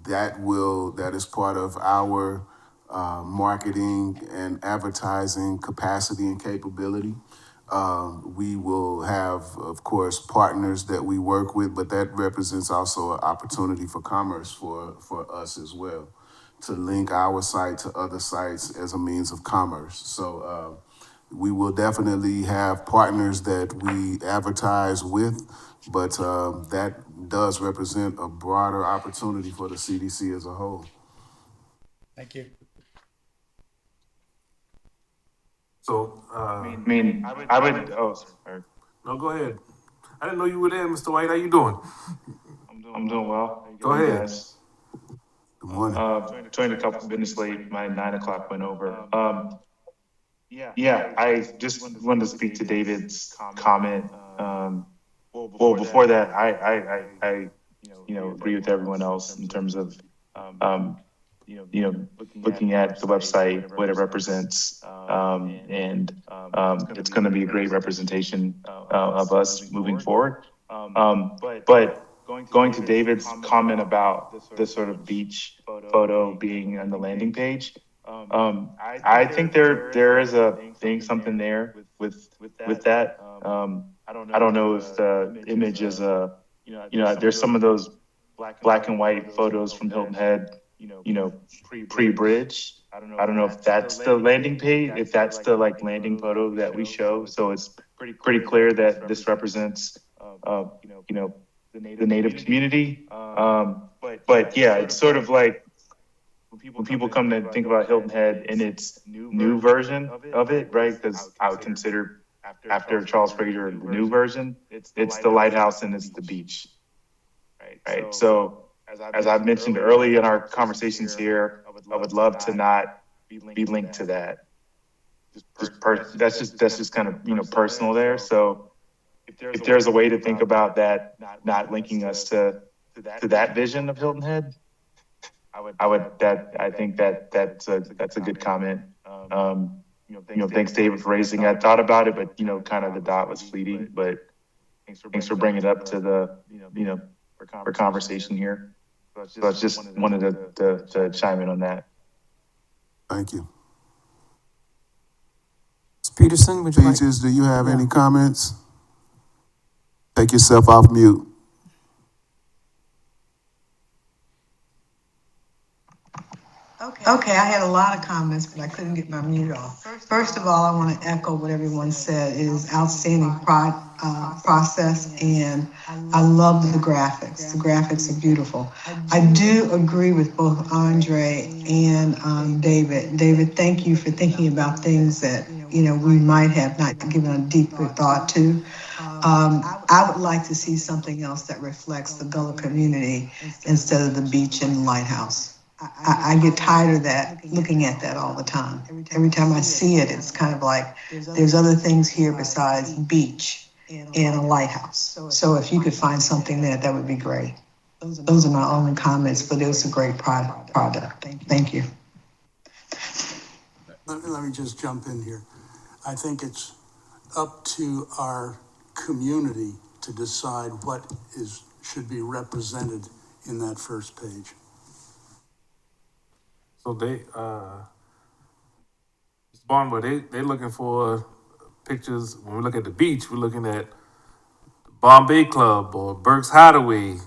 that is part of our marketing and advertising capacity and capability. We will have, of course, partners that we work with, but that represents also an opportunity for commerce for us as well, to link our site to other sites as a means of commerce. So we will definitely have partners that we advertise with, but that does represent a broader opportunity for the CDC as a whole. Thank you. So, I mean, I would, oh, sorry. no, go ahead. I didn't know you were there, Mr. White. How you doing? I'm doing well. Go ahead. Guys. Good morning. Joined a couple minutes late. My 9 o'clock went over. Yeah, I just wanted to speak to David's comment. Well, before that, I agree with everyone else in terms of, looking at the website, what it represents, and it's going to be a great representation of us moving forward. But going to David's comment about this sort of beach photo being on the landing page, I think there is something there with that. I don't know if the image is there's some of those black and white photos from Hilton Head, pre-bridge. I don't know if that's the landing page, if that's the landing photo that we show. So it's pretty clear that this represents, the Native community. But yeah, it's sort of like when people come to think about Hilton Head in its new version of it, right? Because I would consider after Charles Fraser the new version, it's the lighthouse and it's the beach, right? So as I've mentioned early in our conversations here, I would love to not be linked to that. That's just kind of personal there. So if there's a way to think about that, not linking us to that vision of Hilton Head, I think that's a good comment. Thanks David for raising it. I thought about it, but kind of the dot was fleeting. But thanks for bringing it up to the for conversation here. So I just wanted to chime in on that. Thank you. Ms. Peterson, would you like? Peaches, do you have any comments? Take yourself off mute. Okay, I had a lot of comments, but I couldn't get my mute off. First of all, I want to echo what everyone said. It is outstanding process, and I love the graphics. The graphics are beautiful. I do agree with both Andre and David. David, thank you for thinking about things that we might have not given a deeper thought to. I would like to see something else that reflects the Gullah community instead of the beach and the lighthouse. I get tired of that, looking at that all the time. Every time I see it, it's kind of like there's other things here besides beach and a lighthouse. So if you could find something there, that would be great. Those are my only comments, but it was a great product. Thank you. Let me just jump in here. I think it's up to our community to decide what should be represented in that first page? So they, Mr. Barnwell, they looking for pictures. When we look at the beach, we're looking at Bombay Club or Burke's Hideaway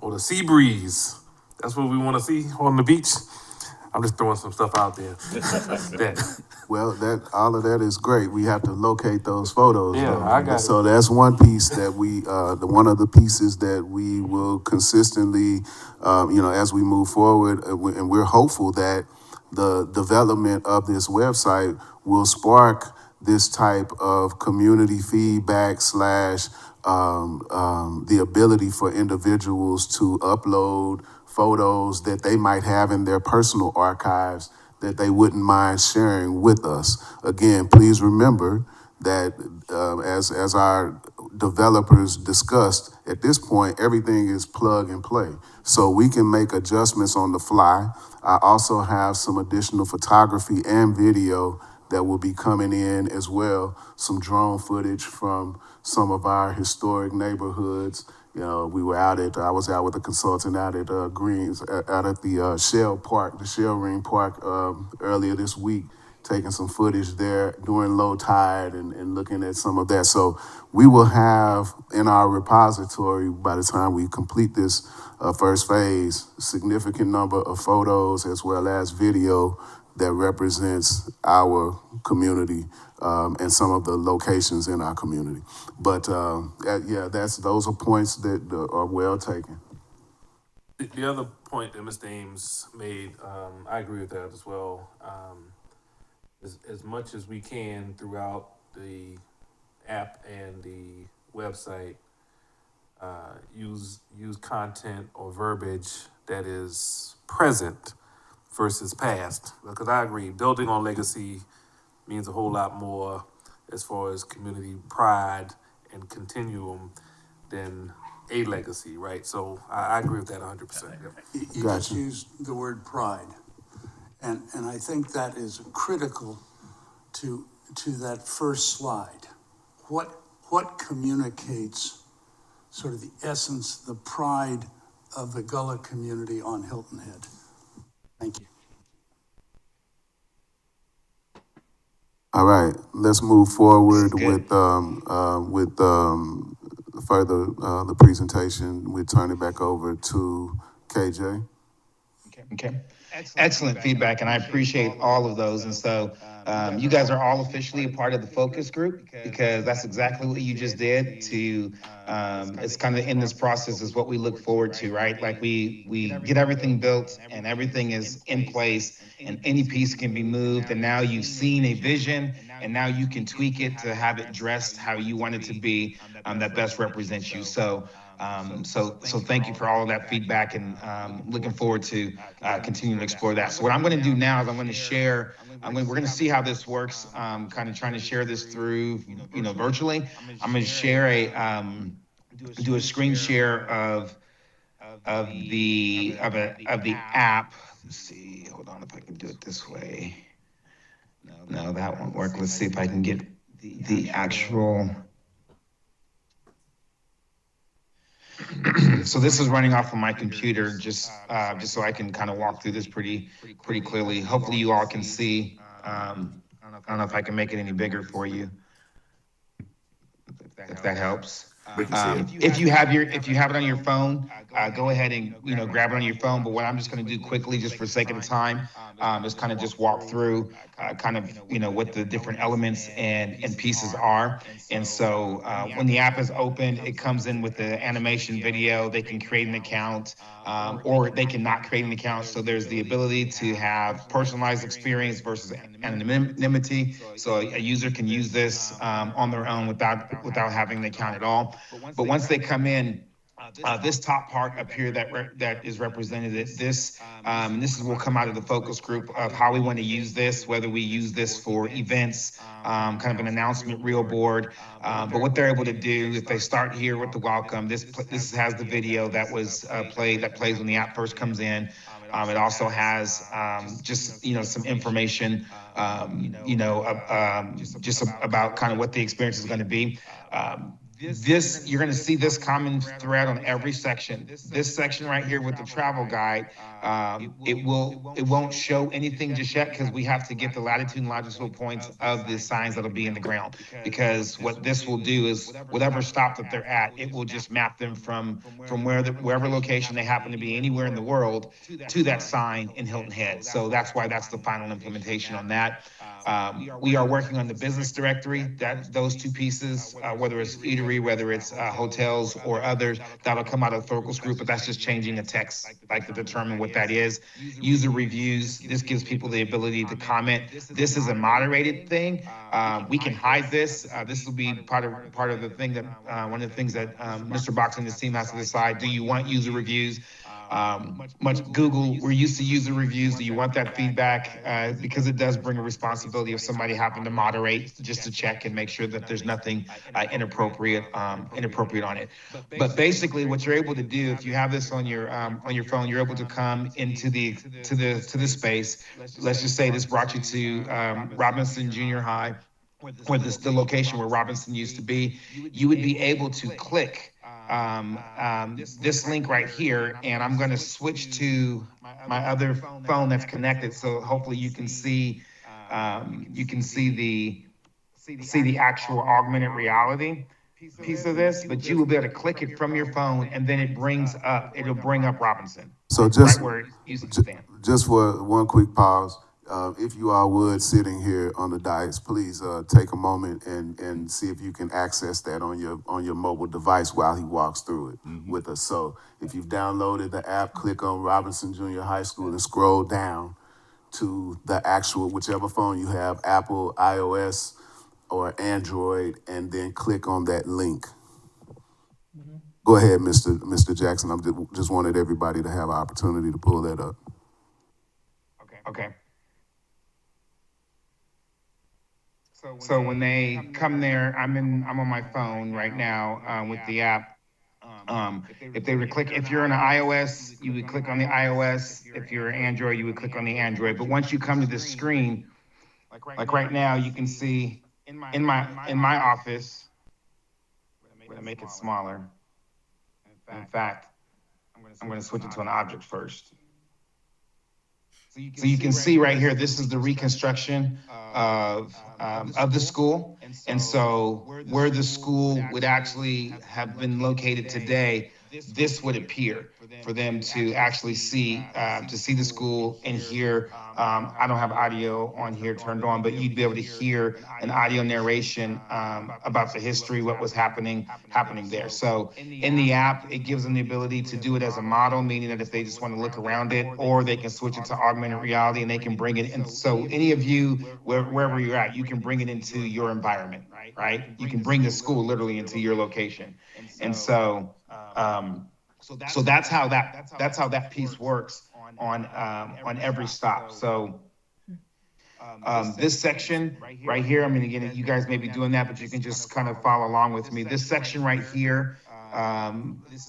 or the Sea Breeze. That's what we want to see on the beach. I'm just throwing some stuff out there. that, Well, all of that is great. We have to locate those photos. Yeah, though. I got So it. that's one piece that one of the pieces that we will consistently, as we move forward, and we're hopeful that the development of this website will spark this type of community feedback slash the ability for individuals to upload photos that they might have in their personal archives that they wouldn't mind sharing with us. Again, please remember that as our developers discussed, at this point, everything is plug and play. So we can make adjustments on the fly. I also have some additional photography and video that will be coming in as well, some drone footage from some of our historic neighborhoods. I was out with a consultant out at Greens, out at the Shell Park, the Shell Ring Park earlier this week, taking some footage there during low tide and looking at some of that. So we will have in our repository, by the time we complete this first phase, a significant number of photos as well as video that represents our community and some of the locations in our community. But those are points that are well taken. The other point that Mr. Ames made, I agree with that as well. As much as we can throughout the app and the website, use content or verbiage that is present versus past. Because I agree, building on legacy means a whole lot more as far as community pride and continuum than a legacy, right? So I agree with that 100%. You just used the word pride. And I think that is critical to that first slide. What communicates sort of the essence, the pride of the Gullah community on Hilton Head? Thank you. All right, let's move forward with further the presentation. We turn it back over to KJ. Okay. Excellent feedback, and I appreciate all of those. And so you guys are all officially a part of the focus group, because that's exactly what you just did. It's kind of in this process is what we look forward to, right? Like we get everything built and everything is in place and any piece can be moved. And now you've seen a vision and now you can tweak it to have it dressed how you want it to be that best represents you. So thank you for all of that feedback, and looking forward to continuing to explore that. So what I'm going to do now is I'm going to share. We're going to see how this works. Kind of trying to share this through, virtually. I'm going to share do a screen share of the app. Let's see. Hold on, if I can do it this way. No, that won't work. Let's see if I can get the actual. So this is running off of my computer, just so I can kind of walk through this pretty clearly. Hopefully you all can see. I don't know if I can make it any bigger for you, if that helps. If you have it on your phone, go ahead and grab it on your phone. But what I'm just going to do quickly, just for sake of the time, is kind of just walk through what the different elements and pieces are. And so when the app is opened, it comes in with the animation video. They can create an account, or they can not create an account. So there's the ability to have personalized experience versus anonymity. So a user can use this on their own without having an account at all. But once they come in, this top part up here that is represented, this will come out of the focus group of how we want to use this, whether we use this for events, kind of an announcement reel board. But what they're able to do, if they start here with the welcome, this has the video that was plays when the app first comes in. It also has just some information, just about kind of what the experience is going to be. this, you're gonna see this common thread on every section. This section right here with the travel guide, it won't show anything just yet because we have to get the latitude and longitude points of the signs that'll be in the ground. Because what this will do is whatever stop that they're at, it will just map them from wherever location they happen to be anywhere in the world to that sign in Hilton Head. So that's why that's the final implementation on that. We are working on the business directory, that those two pieces, whether it's eatery, whether it's hotels or others, that'll come out of the focus group, but that's just changing the text, like to determine what that is. User reviews, this gives people the ability to comment. This is a moderated thing. We can hide this. This will be part of the thing that, one of the things that Mr. Box and his team has to decide. Do you want user reviews? Google, we're used to user reviews. Do you want that feedback? Because it does bring a responsibility if somebody happened to moderate, just to check and make sure that there's nothing inappropriate on it. But basically, what you're able to do, if you have this on your phone, you're able to come into the space. Let's just say this brought you to Robinson Junior High, where the location where Robinson used to be. You would be able to click this link right here, and I'm going to switch to my other phone that's connected, so hopefully you can see the actual augmented reality piece of this. But you will be able to click it from your phone, and then it'll bring up Robinson. So just, right where it used to stand. just for one quick pause, if you all would, sitting here on the dais, please take a moment and see if you can access that on your mobile device while he walks through it with us. So if you've downloaded the app, click on Robinson Junior High School and scroll down to the actual, whichever phone you have, Apple, iOS, or Android, and then click on that link. Go ahead, Mr. Jackson. I just wanted everybody to have an opportunity to pull that up. Okay. So when they come there, I'm on my phone right now with the app. If they were to click, if you're on an iOS, you would click on the iOS. If you're an Android, you would click on the Android. But once you come to this screen, like right now, you can see in my office. I'm gonna make it smaller. In fact, I'm gonna switch it to an object first. So you can see right here, this is the reconstruction of the school. And so where the school would actually have been located today, this would appear for them to actually see the school and hear. I don't have audio on here turned on, but you'd be able to hear an audio narration about the history, what was happening there. So in the app, it gives them the ability to do it as a model, meaning that if they just want to look around it, or they can switch it to augmented reality and they can bring it in. So any of you, wherever you're at, you can bring it into your environment, right? You can bring the school literally into your location. And so that's how that piece works on every stop. So this section right here, I mean, again, you guys may be doing that, but you can just kind of follow along with me. This section right here,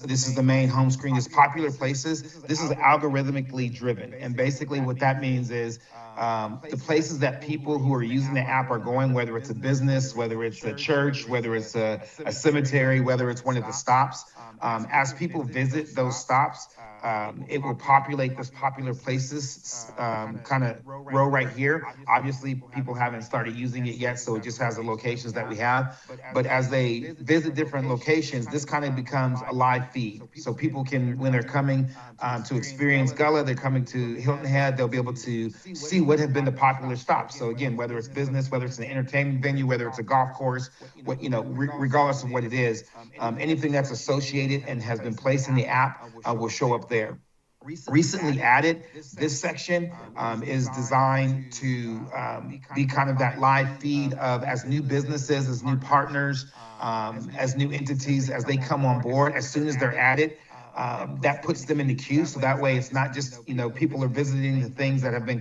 this is the main home screen. This popular places. This is algorithmically driven, and basically what that means is the places that people who are using the app are going, whether it's a business, whether it's a church, whether it's a cemetery, whether it's one of the stops. As people visit those stops, it will populate this popular places kind of row right here. Obviously, people haven't started using it yet, so it just has the locations that we have. But as they visit different locations, this kind of becomes a live feed. So people can, when they're coming to experience Gullah, they're coming to Hilton Head, they'll be able to see what have been the popular stops. So again, whether it's business, whether it's an entertainment venue, whether it's a golf course, regardless of what it is, anything that's associated and has been placed in the app will show up there. Recently added, this section is designed to be kind of that live feed of as new businesses, as new partners, as new entities, as they come on board, as soon as they're added. That puts them in the queue, so that way it's not just people are visiting the things that have been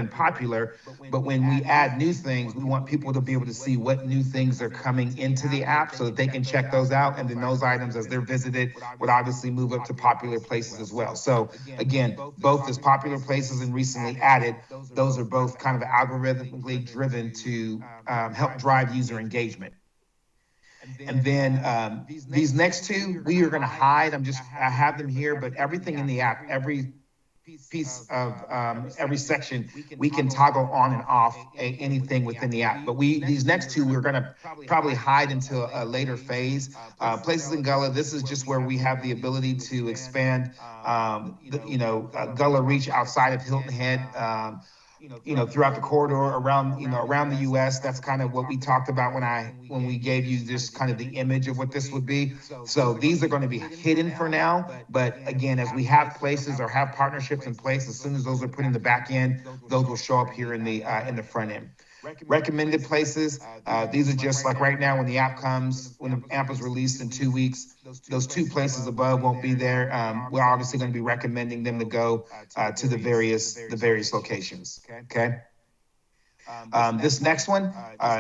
popular, but when we add new things, we want people to be able to see what new things are coming into the app so that they can check those out, and then those items as they're visited would obviously move up to popular places as well. So again, both as popular places and recently added, those are both kind of algorithmically driven to help drive user engagement. And then these next two, we are going to hide. I have them here, but everything in the app, every piece of every section, we can toggle on and off anything within the app. But these next two, we're going to probably hide until a later phase. Places in Gullah, this is just where we have the ability to expand, Gullah reach outside of Hilton Head. Throughout the corridor around the U.S. That's kind of what we talked about when we gave you this kind of the image of what this would be. So these are going to be hidden for now, but again, as we have places or have partnerships in place, as soon as those are put in the back end, those will show up here in the front end. Recommended places, these are just like right now when the app is released in 2 weeks, those two places above won't be there. We're obviously going to be recommending them to go to the various locations. Okay. This next one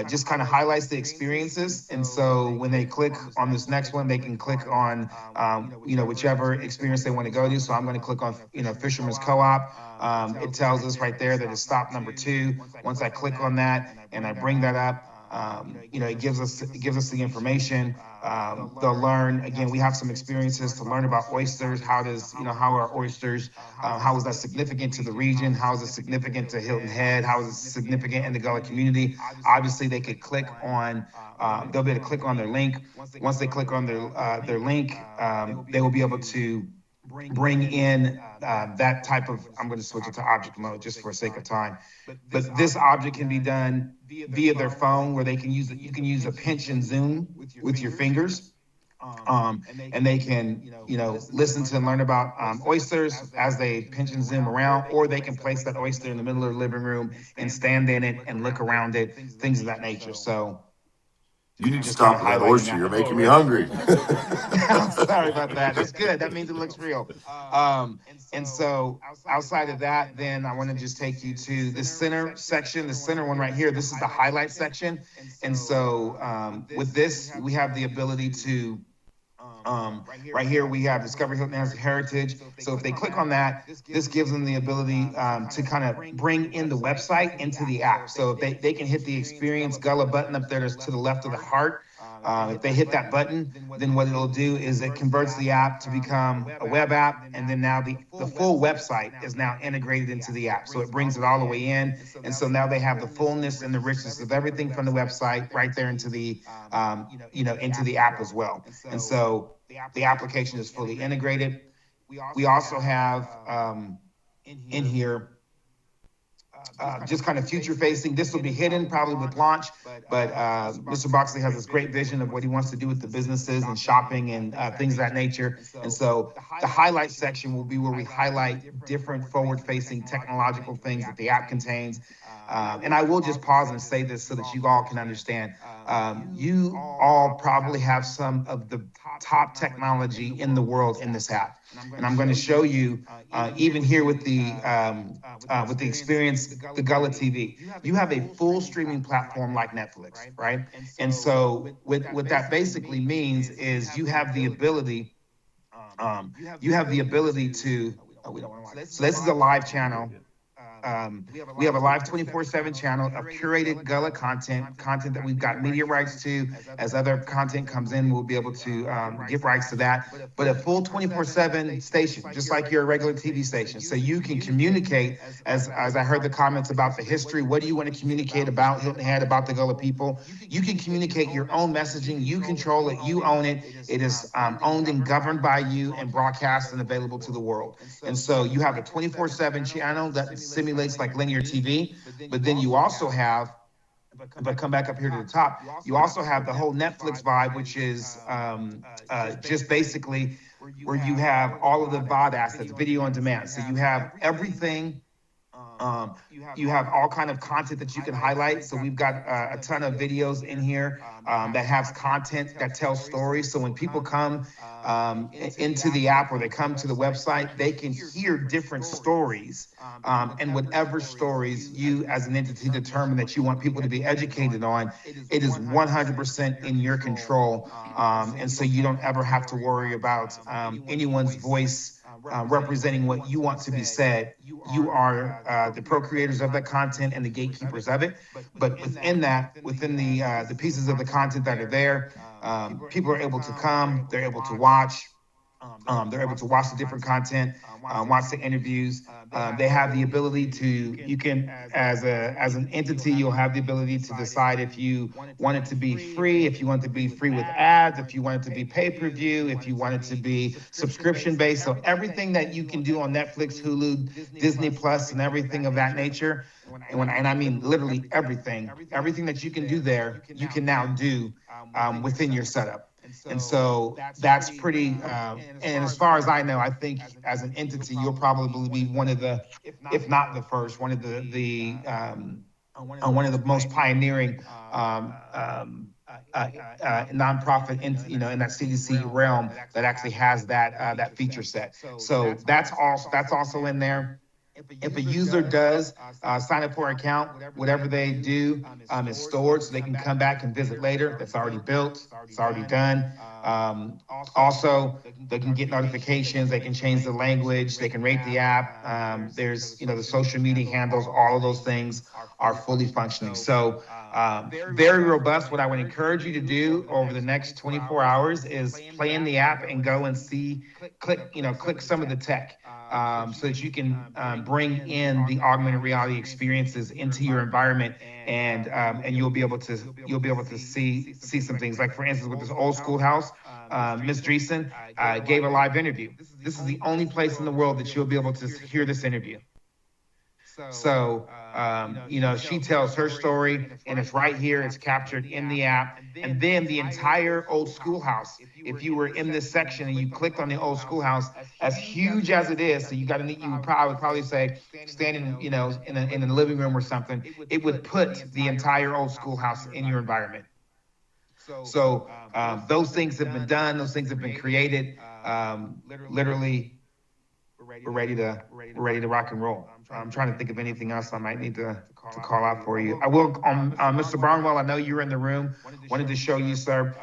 just kind of highlights the experiences. And so when they click on this next one, they can click on, whichever experience they want to go to. So I'm going to click on, Fisherman's Co-op. It tells us right there that it's stop number 2. Once I click on that and I bring that up, it gives us the information. They'll learn, again, we have some experiences to learn about oysters. How are oysters, how is that significant to the region? How is it significant to Hilton Head? How is it significant in the Gullah community? Obviously, they could click on, they'll be able to click on their link. Once they click on their link, they will be able to bring in that type of, I'm going to switch it to object mode just for sake of time. But this object can be done via their phone, where you can use a pinch and zoom with your fingers. And they can, listen to and learn about oysters as they pinch and zoom around, or they can place that oyster in the middle of the living room and stand in it and look around it, things of that nature. So You need to stop that oyster. You're making me hungry. I'm sorry about that. That's good. That means it looks real. And so outside of that, then I want to just take you to the center section, the center one right here. This is the highlight section. And so with this, we have the ability to, right here, we have Discover Hilton as Heritage. So if they click on that, this gives them the ability to kind of bring in the website into the app. So if they can hit the Experience Gullah button up there to the left of the heart. If they hit that button, then what it'll do is it converts the app to become a web app, and then now the full website is now integrated into the app. So it brings it all the way in, and so now they have the fullness and the richness of everything from the website right there into the into the app as well. And so the application is fully integrated. We also have in here just kind of future facing. This will be hidden probably with launch, but Mr. Boxley has this great vision of what he wants to do with the businesses and shopping and things of that nature. And so the highlight section will be where we highlight different forward facing technological things that the app contains. And I will just pause and say this so that you all can understand. You all probably have some of the top technology in the world in this app. And I'm going to show you, even here with the experience, the Gullah TV, you have a full streaming platform like Netflix, right? And so what that basically means is you have the ability, to, so this is a live channel. We have a live 24/7 channel of curated Gullah content that we've got media rights to. As other content comes in, we'll be able to give rights to that. But a full 24/7 station, just like your regular TV station. So you can communicate, as I heard the comments about the history, what do you want to communicate about Hilton Head, about the Gullah people? You can communicate your own messaging. You control it. You own it. It is owned and governed by you and broadcast and available to the world. And so you have a 24/7 channel that simulates like linear TV, but then you also have, if I come back up here to the top, you also have the whole Netflix vibe, which is just basically where you have all of the VOD assets, video on demand. So you have everything. You have all kind of content that you can highlight. So we've got a ton of videos in here that has content that tells stories. So when people come into the app or they come to the website, they can hear different stories. And whatever stories you as an entity determine that you want people to be educated on, it is 100% in your control. And so you don't ever have to worry about anyone's voice representing what you want to be said. You are the procreators of that content and the gatekeepers of it. But within that, within the pieces of the content that are there, People are able to come, they're able to watch. They're able to watch the different content, watch the interviews. They have the ability to, you can, as an entity, you'll have the ability to decide if you want it to be free, if you want it to be free with ads, if you want it to be pay-per-view, if you want it to be subscription-based. So everything that you can do on Netflix, Hulu, Disney Plus, and everything of that nature, and I mean literally everything that you can do there, you can now do within your setup. And so that's pretty, and as far as I know, I think as an entity, you'll probably be one of the, if not the first, one of the most pioneering nonprofit in that CDC realm that actually has that feature set. So that's also in there. If a user does sign up for an account, whatever they do is stored, so they can come back and visit later. That's already built. It's already done. Also, they can get notifications. They can change the language. They can rate the app. There's, the social media handles. All of those things are fully functioning. So very robust. What I would encourage you to do over the next 24 hours is play in the app and go and click some of the tech. So that you can bring in the augmented reality experiences into your environment, and you'll be able to see some things. Like, for instance, with this old schoolhouse, Ms. Dreesen gave a live interview. This is the only place in the world that you'll be able to hear this interview. So, she tells her story, and it's right here. It's captured in the app. And then the entire old schoolhouse, if you were in this section and you clicked on the old schoolhouse, as huge as it is, so you would probably say, standing, in the living room or something, it would put the entire old schoolhouse in your environment. So those things have been done. Those things have been created. Literally, we're ready to rock and roll. I'm trying to think of anything else I might need to call out for you. I will, Mr. Barnwell, I know you're in the room. Wanted to show you, sir,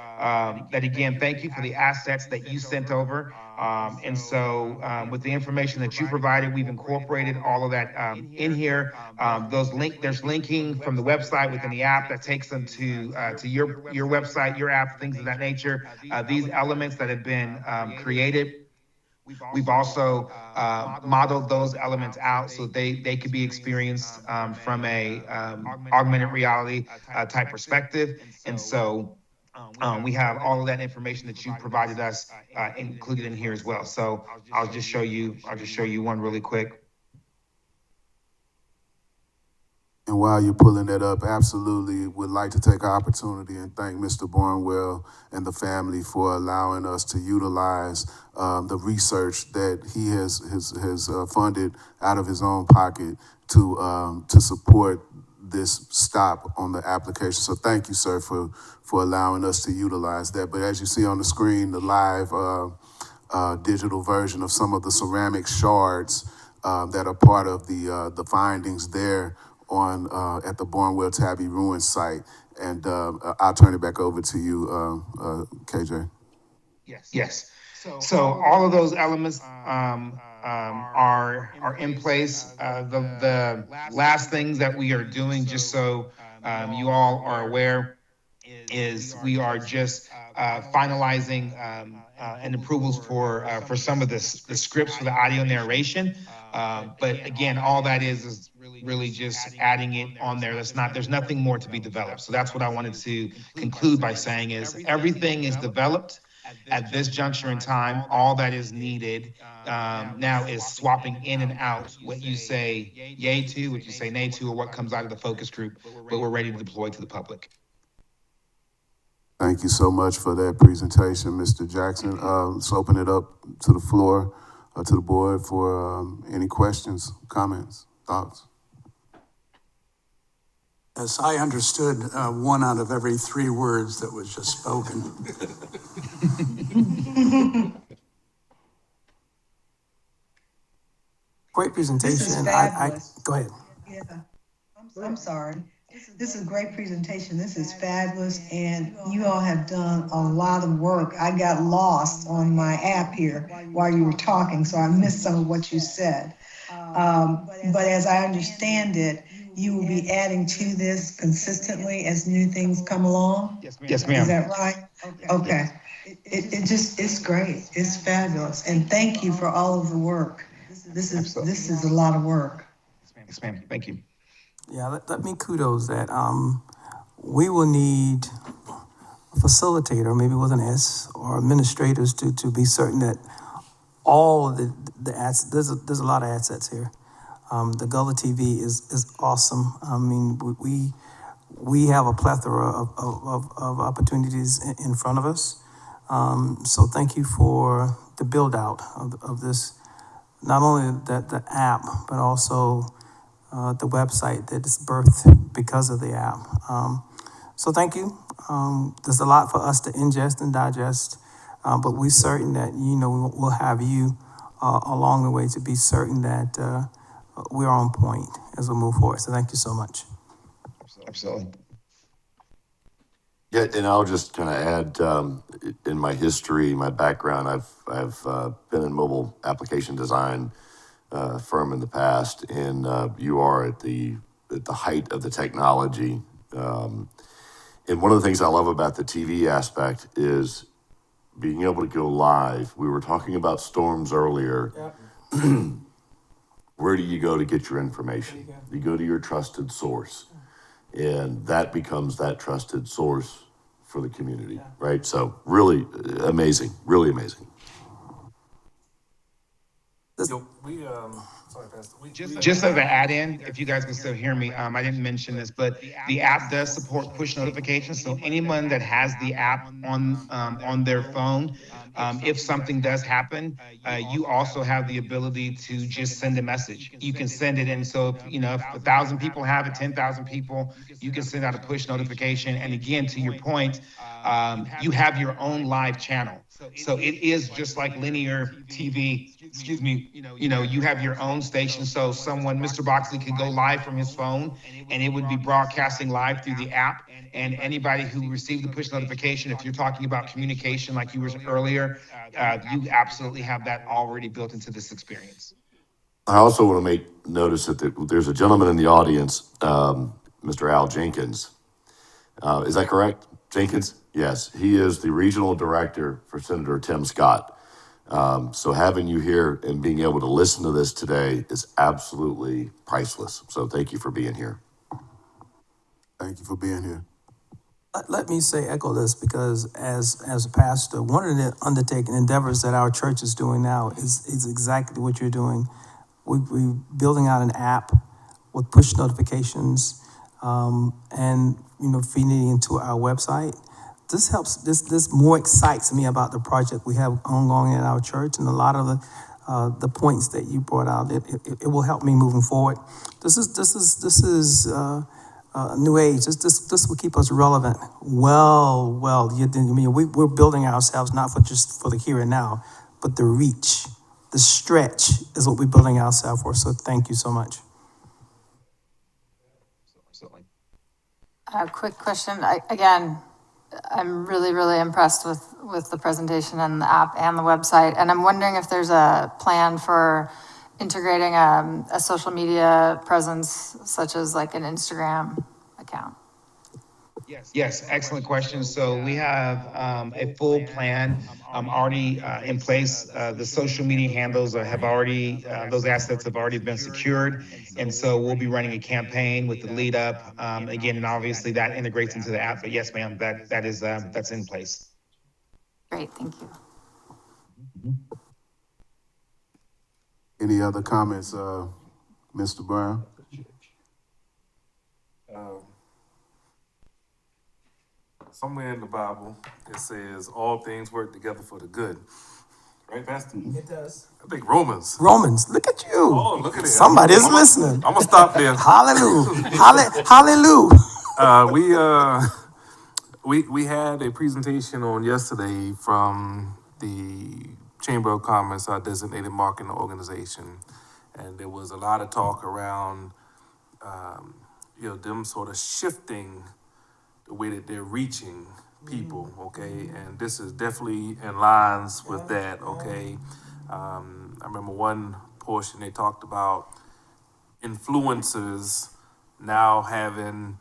that again, thank you for the assets that you sent over. And so with the information that you provided, we've incorporated all of that in here. There's linking from the website within the app that takes them to your website, your app, things of that nature. These elements that have been created, we've also modeled those elements out so they could be experienced from a augmented reality type perspective. And so we have all of that information that you provided us included in here as well. So I'll just show you one really quick. And while you're pulling that up, absolutely would like to take an opportunity and thank Mr. Barnwell and the family for allowing us to utilize the research that he has funded out of his own pocket to support this stop on the application. So thank you, sir, for allowing us to utilize that. But as you see on the screen, the live digital version of some of the ceramic shards that are part of the findings there on at the Barnwell Tabby Ruins site. And I'll turn it back over to you, KJ. Yes. So all of those elements are in place. The last things that we are doing, just so you all are aware, is we are just finalizing and approvals for some of the scripts for the audio narration. But again, all that is really just adding it on there. There's nothing more to be developed. So that's what I wanted to conclude by saying is everything is developed at this juncture in time. All that is needed now is swapping in and out what you say yay to, what you say nay to, or what comes out of the focus group, but we're ready to deploy to the public. Thank you so much for that presentation, Mr. Jackson. Let's open it up to the floor, to the board for any questions, comments, thoughts. As I understood, 1 out of every 3 words that was just spoken. Great presentation. This is fabulous. Go ahead. Yeah, I'm sorry. This is a great presentation. This is fabulous, and you all have done a lot of work. I got lost on my app here while you were talking, so I missed some of what you said. But as I understand it, you will be adding to this consistently as new things come along? Yes, Is ma'am. that right? Okay. It's great. It's fabulous. And thank you for all of the work. This is a lot of work. Yes, ma'am. Thank you. Yeah, let me kudos that, we will need a facilitator, maybe with an S, or administrators to be certain that all of the assets, there's a lot of assets here. The Gullah TV is awesome. I mean, we have a plethora of opportunities in front of us. So thank you for the build out of this, not only the app, but also the website that is birthed because of the app. So thank you. There's a lot for us to ingest and digest, but we're certain that, we'll have you along the way to be certain that we're on point as we move forward. So thank you so much. Absolutely. Yeah, and I'll just kind of add, in my history, my background, I've been in mobile application design firm in the past, and you are at the height of the technology. And one of the things I love about the TV aspect is being able to go live. We were talking about storms earlier. Yep. Where do you go to get your information? You go to your trusted source, and that becomes that trusted source for the community, right? So really amazing, really amazing. Yo, sorry, Pastor. Just as an add-in, if you guys can still hear me, I didn't mention this, but the app does support push notifications. So anyone that has the app on their phone, if something does happen, you also have the ability to just send a message. You can send it in. So, if 1,000 people have it, 10,000 people, you can send out a push notification. And again, to your point, you have your own live channel. So it is just like linear TV. Excuse me. You have your own station. So Mr. Boxley could go live from his phone, and it would be broadcasting live through the app. And anybody who received the push notification, if you're talking about communication like you were earlier, you absolutely have that already built into this experience. I also want to make notice that there's a gentleman in the audience, Mr. Al Jenkins. Is that correct? Jenkins? Yes, he is the regional director for Senator Tim Scott. So having you here and being able to listen to this today is absolutely priceless. So thank you for being here. Thank you for being here. Let me echo this, because as a pastor, one of the undertaking endeavors that our church is doing now is exactly what you're doing. We're building out an app with push notifications, and feeding into our website. This helps. This more excites me about the project we have ongoing in our church, and a lot of the points that you brought out. It will help me moving forward. This is new age. This will keep us relevant. Well. We're building ourselves not for the here and now, but the reach, the stretch is what we're building ourselves for. So thank you so much. A quick question. I'm really, really impressed with the presentation and the app and the website. And I'm wondering if there's a plan for integrating a social media presence, such as like an Instagram account. Yes, excellent question. So we have a full plan already in place. The social media handles have already, those assets have already been secured. And so we'll be running a campaign with the lead up. Again, and obviously that integrates into the app. But yes, ma'am, that's in place. Great, thank you. Any other comments, Mr. Brown? Somewhere in the Bible, it says all things work together for the good. Right, Pastor? It does. I think Romans. Look at you. Oh, look at it. Somebody's listening. I'm going to stop there. Hallelujah. Hallelujah. We had a presentation on yesterday from the Chamber of Commerce, our designated marketing organization. And there was a lot of talk around, them sort of shifting the way that they're reaching people, okay? And this is definitely in lines with that, okay? I remember one portion they talked about influencers now having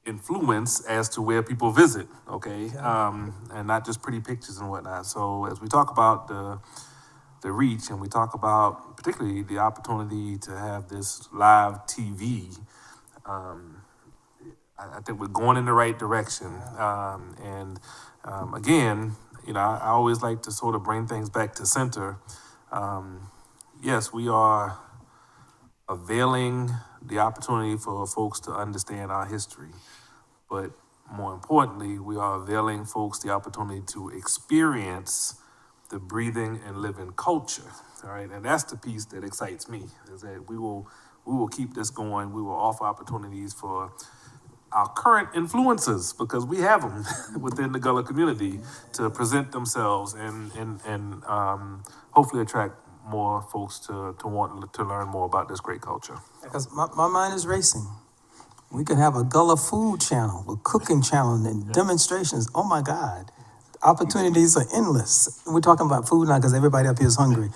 influence as to where people visit, okay? And not just pretty pictures and whatnot. So as we talk about the reach, and we talk about particularly the opportunity to have this live TV, I think we're going in the right direction. Again, I always like to sort of bring things back to center. Yes, we are availing the opportunity for folks to understand our history, but more importantly, we are availing folks the opportunity to experience the breathing and living culture. All right, and that's the piece that excites me, is that we will keep this going. We will offer opportunities for our current influencers, because we have them within the Gullah community, to present themselves and hopefully attract more folks to want to learn more about this great culture. Because my mind is racing. We could have a Gullah food channel, a cooking channel, and demonstrations. Oh my God. Opportunities are endless. We're talking about food now because everybody up here is hungry.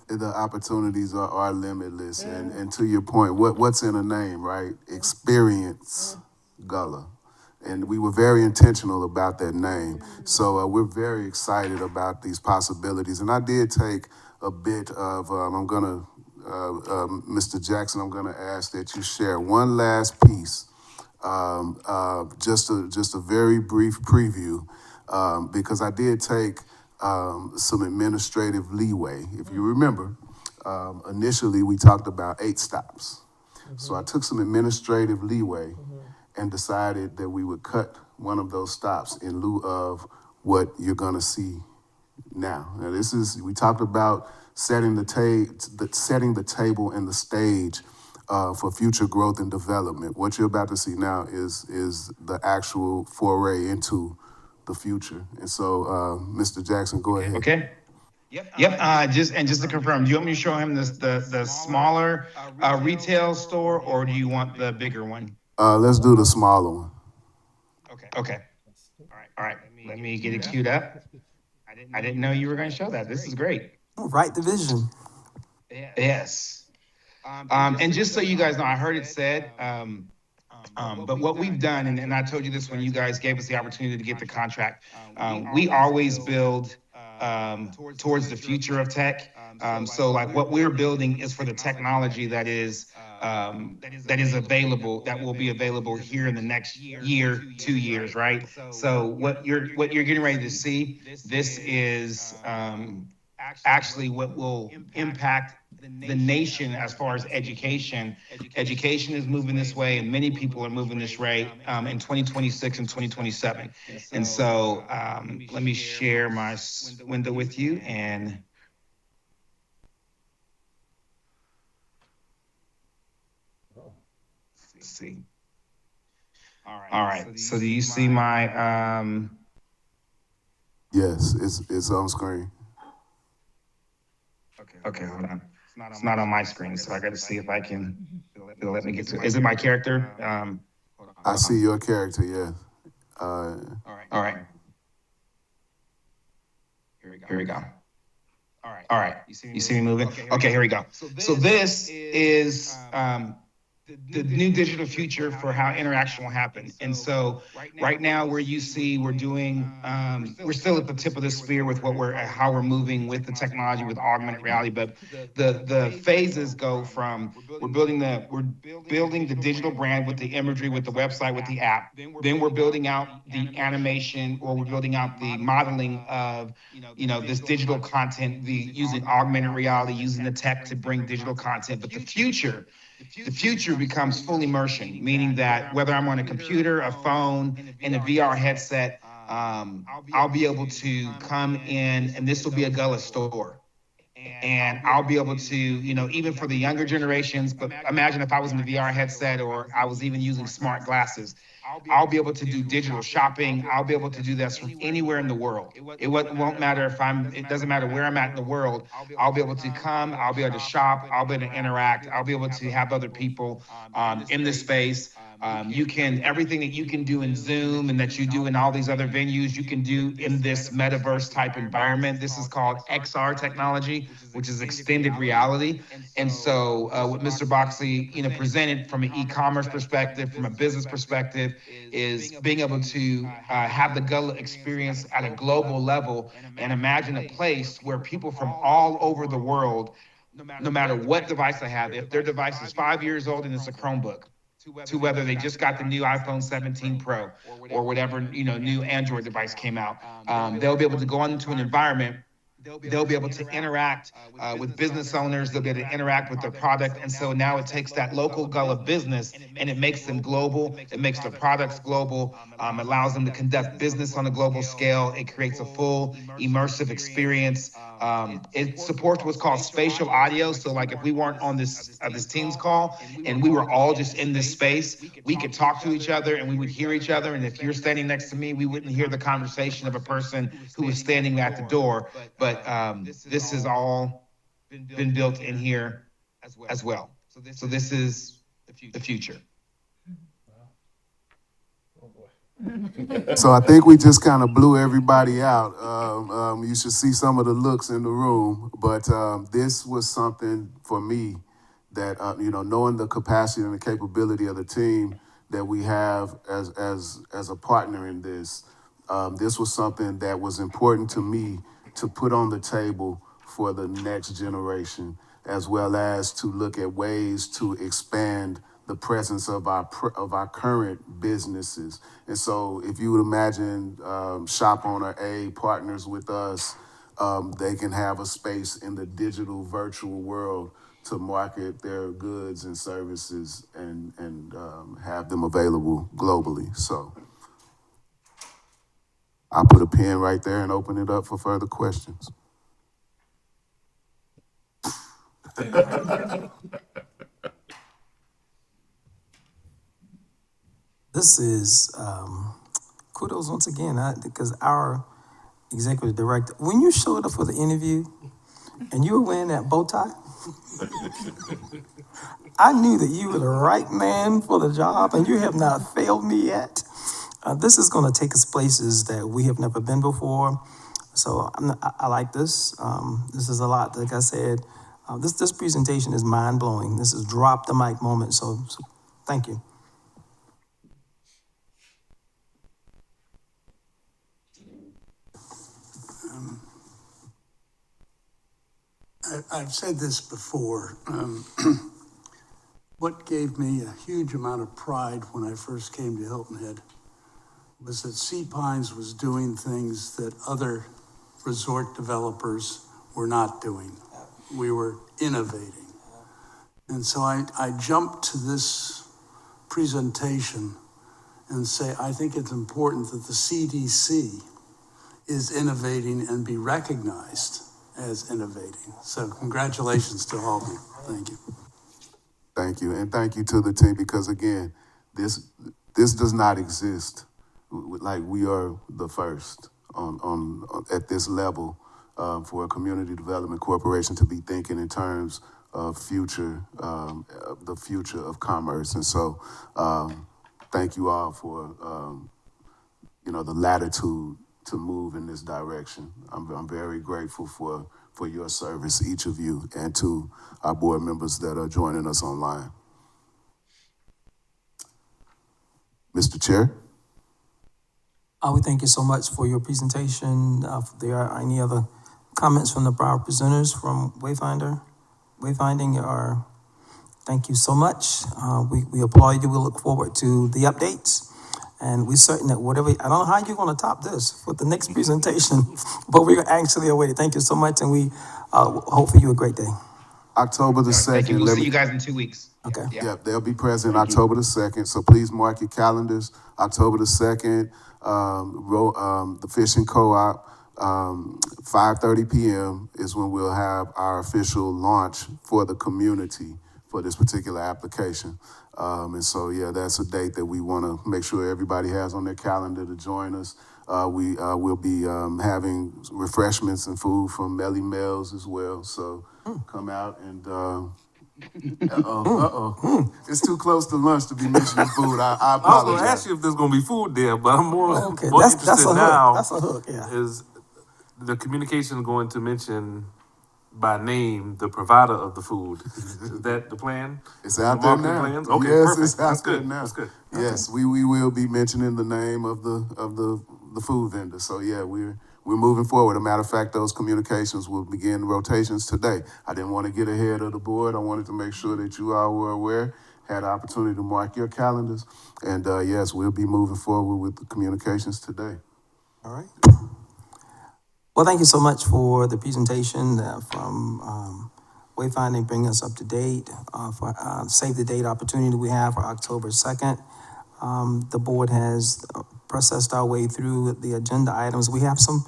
The opportunities are limitless. And to your point, what's in a name, right? Experience Gullah. And we were very intentional about that name. So we're very excited about these possibilities. And I did take a bit of, Mr. Jackson, I'm gonna ask that you share one last piece, just a very brief preview, because I did take some administrative leeway. If you remember, initially we talked about 8 stops. So I took some administrative leeway and decided that we would cut one of those stops in lieu of what you're gonna see now. Now we talked about setting the table and the stage for future growth and development. What you're about to see now is the actual foray into the future. And so, Mr. Jackson, go ahead. Okay. Yep. Just to confirm, do you want me to show him the smaller retail store, or do you want the bigger one? Let's do the smaller one. Okay. All right. Let me get it queued up. I didn't know you were going to show that. This is great. Right division. Yes. And just so you guys know, I heard it said, but what we've done, and I told you this when you guys gave us the opportunity to get the contract, we always build towards the future of tech. So like what we're building is for the technology that is available, that will be available here in the next year, 2 years, right? So what you're getting ready to see, this is actually what will impact the nation as far as education. Education is moving this way, and many people are moving this way in 2026 and 2027. And so let me share my window with you and see. All right. So do you see my Yes, it's on screen. Okay, hold on. It's not on my screen, so I got to see if I can. It'll let me get to it. Is it my character? I see your character, yeah. All right. Here we go. All right. You see me moving? Okay, here we go. So this is the new digital future for how interaction will happen. And so right now where you see we're doing, we're still at the tip of the spear with how we're moving with the technology, with augmented reality, but the phases go from we're building the digital brand with the imagery, with the website, with the app. Then we're building out the animation, or we're building out the modeling of, this digital content, using augmented reality, using the tech to bring digital content. But the future becomes full immersion, meaning that whether I'm on a computer, a phone, in a VR headset, I'll be able to come in, and this will be a Gullah store. And I'll be able to, even for the younger generations, but imagine if I was in a VR headset, or I was even using smart glasses, I'll be able to do digital shopping. I'll be able to do this from anywhere in the world. It won't matter it doesn't matter where I'm at in the world. I'll be able to come, I'll be able to shop, I'll be able to interact, I'll be able to have other people in this space. You can, everything that you can do in Zoom and that you do in all these other venues, you can do in this metaverse type environment. This is called XR technology, which is extended reality. And so what Mr. Boxley, presented from an e-commerce perspective, from a business perspective, is being able to have the Gullah experience at a global level and imagine a place where people from all over the world, no matter what device they have, if their device is 5 years old and it's a Chromebook, to whether they just got the new iPhone 17 Pro or whatever new Android device came out, they'll be able to go into an environment. They'll be able to interact with business owners. They'll be able to interact with their product. And so now it takes that local Gullah business and it makes them global. It makes their products global, allows them to conduct business on a global scale. It creates a full immersive experience. It supports what's called spatial audio. So like if we weren't on this Teams call and we were all just in this space, we could talk to each other and we would hear each other. And if you're standing next to me, we wouldn't hear the conversation of a person who was standing at the door. But this has all been built in here as well. So this is the future. So I think we just kind of blew everybody out. You should see some of the looks in the room, but this was something for me that, knowing the capacity and the capability of the team that we have as a partner in this, this was something that was important to me to put on the table for the next generation, as well as to look at ways to expand the presence of our current businesses. And so if you would imagine Shop Owner A partners with us, they can have a space in the digital virtual world to market their goods and services and have them available globally. So I'll put a pin right there and open it up for further questions. This is kudos once again, because our executive director, when you showed up for the interview and you were wearing that bow tie, I knew that you were the right man for the job, and you have not failed me yet. This is going to take us places that we have never been before. So I like this. This is a lot. Like I said, this presentation is mind blowing. This is drop the mic moment. So thank you. I've said this before. What gave me a huge amount of pride when I first came to Hilton Head was that Sea Pines was doing things that other resort developers were not doing. We were innovating. And so I jumped to this presentation and say, I think it's important that the CDC is innovating and be recognized as innovating. So congratulations to all of you. Thank you. Thank you, and thank you to the team, because again, this does not exist. Like, we are the first on at this level for a community development corporation to be thinking in terms of the future of commerce. And so, thank you all for the latitude to move in this direction. I'm very grateful for your service, each of you, and to our board members that are joining us online. Mr. Chair. We thank you so much for your presentation. If there are any other comments from the prior presenters from Wayfinding, thank you so much. We applaud you. We look forward to the updates. And we're certain that whatever, I don't know how you're going to top this with the next presentation, but we're actually awaiting. Thank you so much, and we hope for you a great day. October the 2nd. Thank you. We'll see you guys in 2 weeks. Okay. Yeah, they'll be present October the 2nd, so please mark your calendars. October the 2nd, the Fishing Co-op, 5:30 p.m. is when we'll have our official launch for the community for this particular application. And so, yeah, that's a date that we want to make sure everybody has on their calendar to join us. We will be having refreshments and food from Melly Mel's as well. So come out and It's too close to lunch to be mentioning food. I I was gonna apologize. ask you if there's gonna be food there, but I'm more Okay, more that's interested a hook. now. That's a hook. Yeah. Is the communication going to mention by name the provider of the food? Is that the plan? It's out The there marketing now. plans? Okay, Yes, perfect. it's out That's there good. now. That's good. Yes, we will be mentioning the name of the food vendor. So yeah, we're moving forward. A matter of fact, those communications will begin rotations today. I didn't want to get ahead of the board. I wanted to make sure that you all were aware, had the opportunity to mark your calendars, and yes, we'll be moving forward with the communications today. All right. Well, thank you so much for the presentation from Wayfinding, bringing us up to date for save the date opportunity we have for October 2nd. The board has processed our way through the agenda items. We have some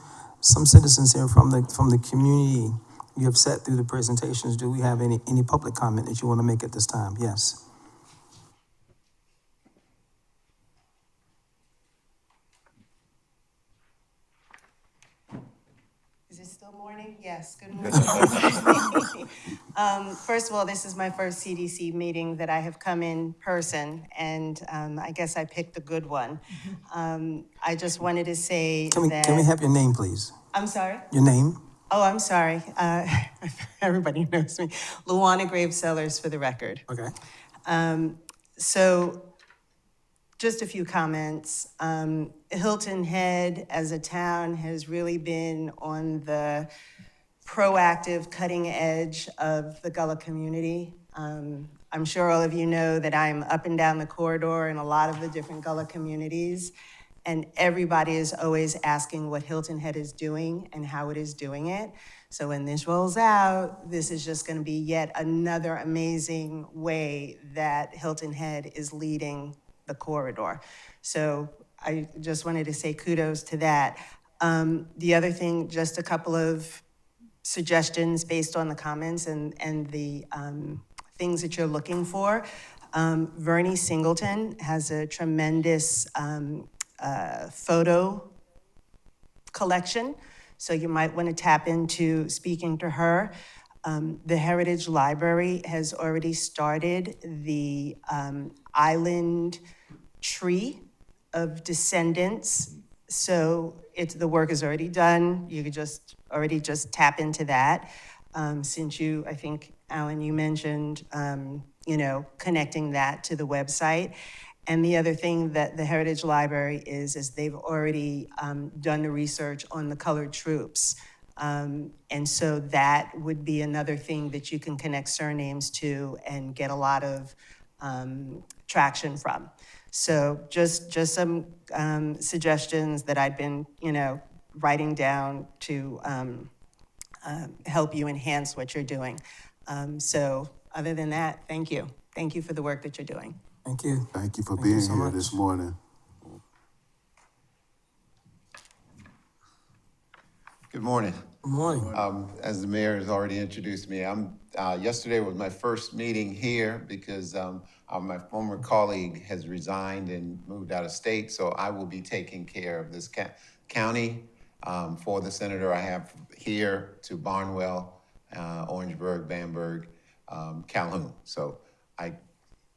citizens here from the community. You have sat through the presentations. Do we have any public comment that you want to make at this time? Yes. Is it still morning? Yes, good morning. First of all, this is my first CDC meeting that I have come in person, and I guess I picked a good one. I just wanted to say Can we have your name, please? I'm sorry? Your name? Oh, I'm sorry. Everybody knows me. Luana Gravesellers, for the record. Okay. So just a few comments. Hilton Head as a town has really been on the proactive cutting edge of the Gullah community. I'm sure all of you know that I'm up and down the corridor in a lot of the different Gullah communities, and everybody is always asking what Hilton Head is doing and how it is doing it. So when this rolls out, this is just gonna be yet another amazing way that Hilton Head is leading the corridor. So I just wanted to say kudos to that. The other thing, just a couple of suggestions based on the comments and the things that you're looking for. Vernie Singleton has a tremendous photo collection, so you might want to tap into speaking to her. The Heritage Library has already started the island tree of descendants. So the work is already done. You could just tap into that. Since you, I think, Alan, you mentioned, connecting that to the website. And the other thing that the Heritage Library is they've already done the research on the colored troops. And so that would be another thing that you can connect surnames to and get a lot of traction from. So just some suggestions that I'd been, writing down to help you enhance what you're doing. So other than that, thank you. Thank you for the work that you're doing. Thank you. Thank you for Thank you being so here much. this morning. Good morning. Good morning. As the mayor has already introduced me, yesterday was my first meeting here because my former colleague has resigned and moved out of state, so I will be taking care of this county for the senator I have here to Barnwell, Orangeburg, Bamberg, Calhoun. So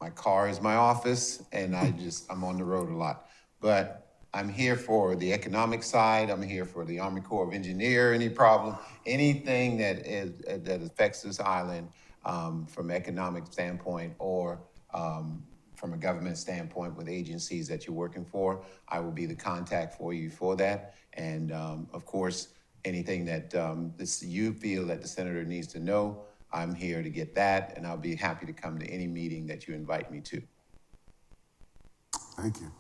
my car is my office, and I'm on the road a lot. But I'm here for the economic side. I'm here for the Army Corps of Engineers, any problem, anything that affects this island from economic standpoint or from a government standpoint with agencies that you're working for. I will be the contact for you for that. And of course, anything that you feel that the senator needs to know, I'm here to get that, and I'll be happy to come to any meeting that you invite me to. Thank you.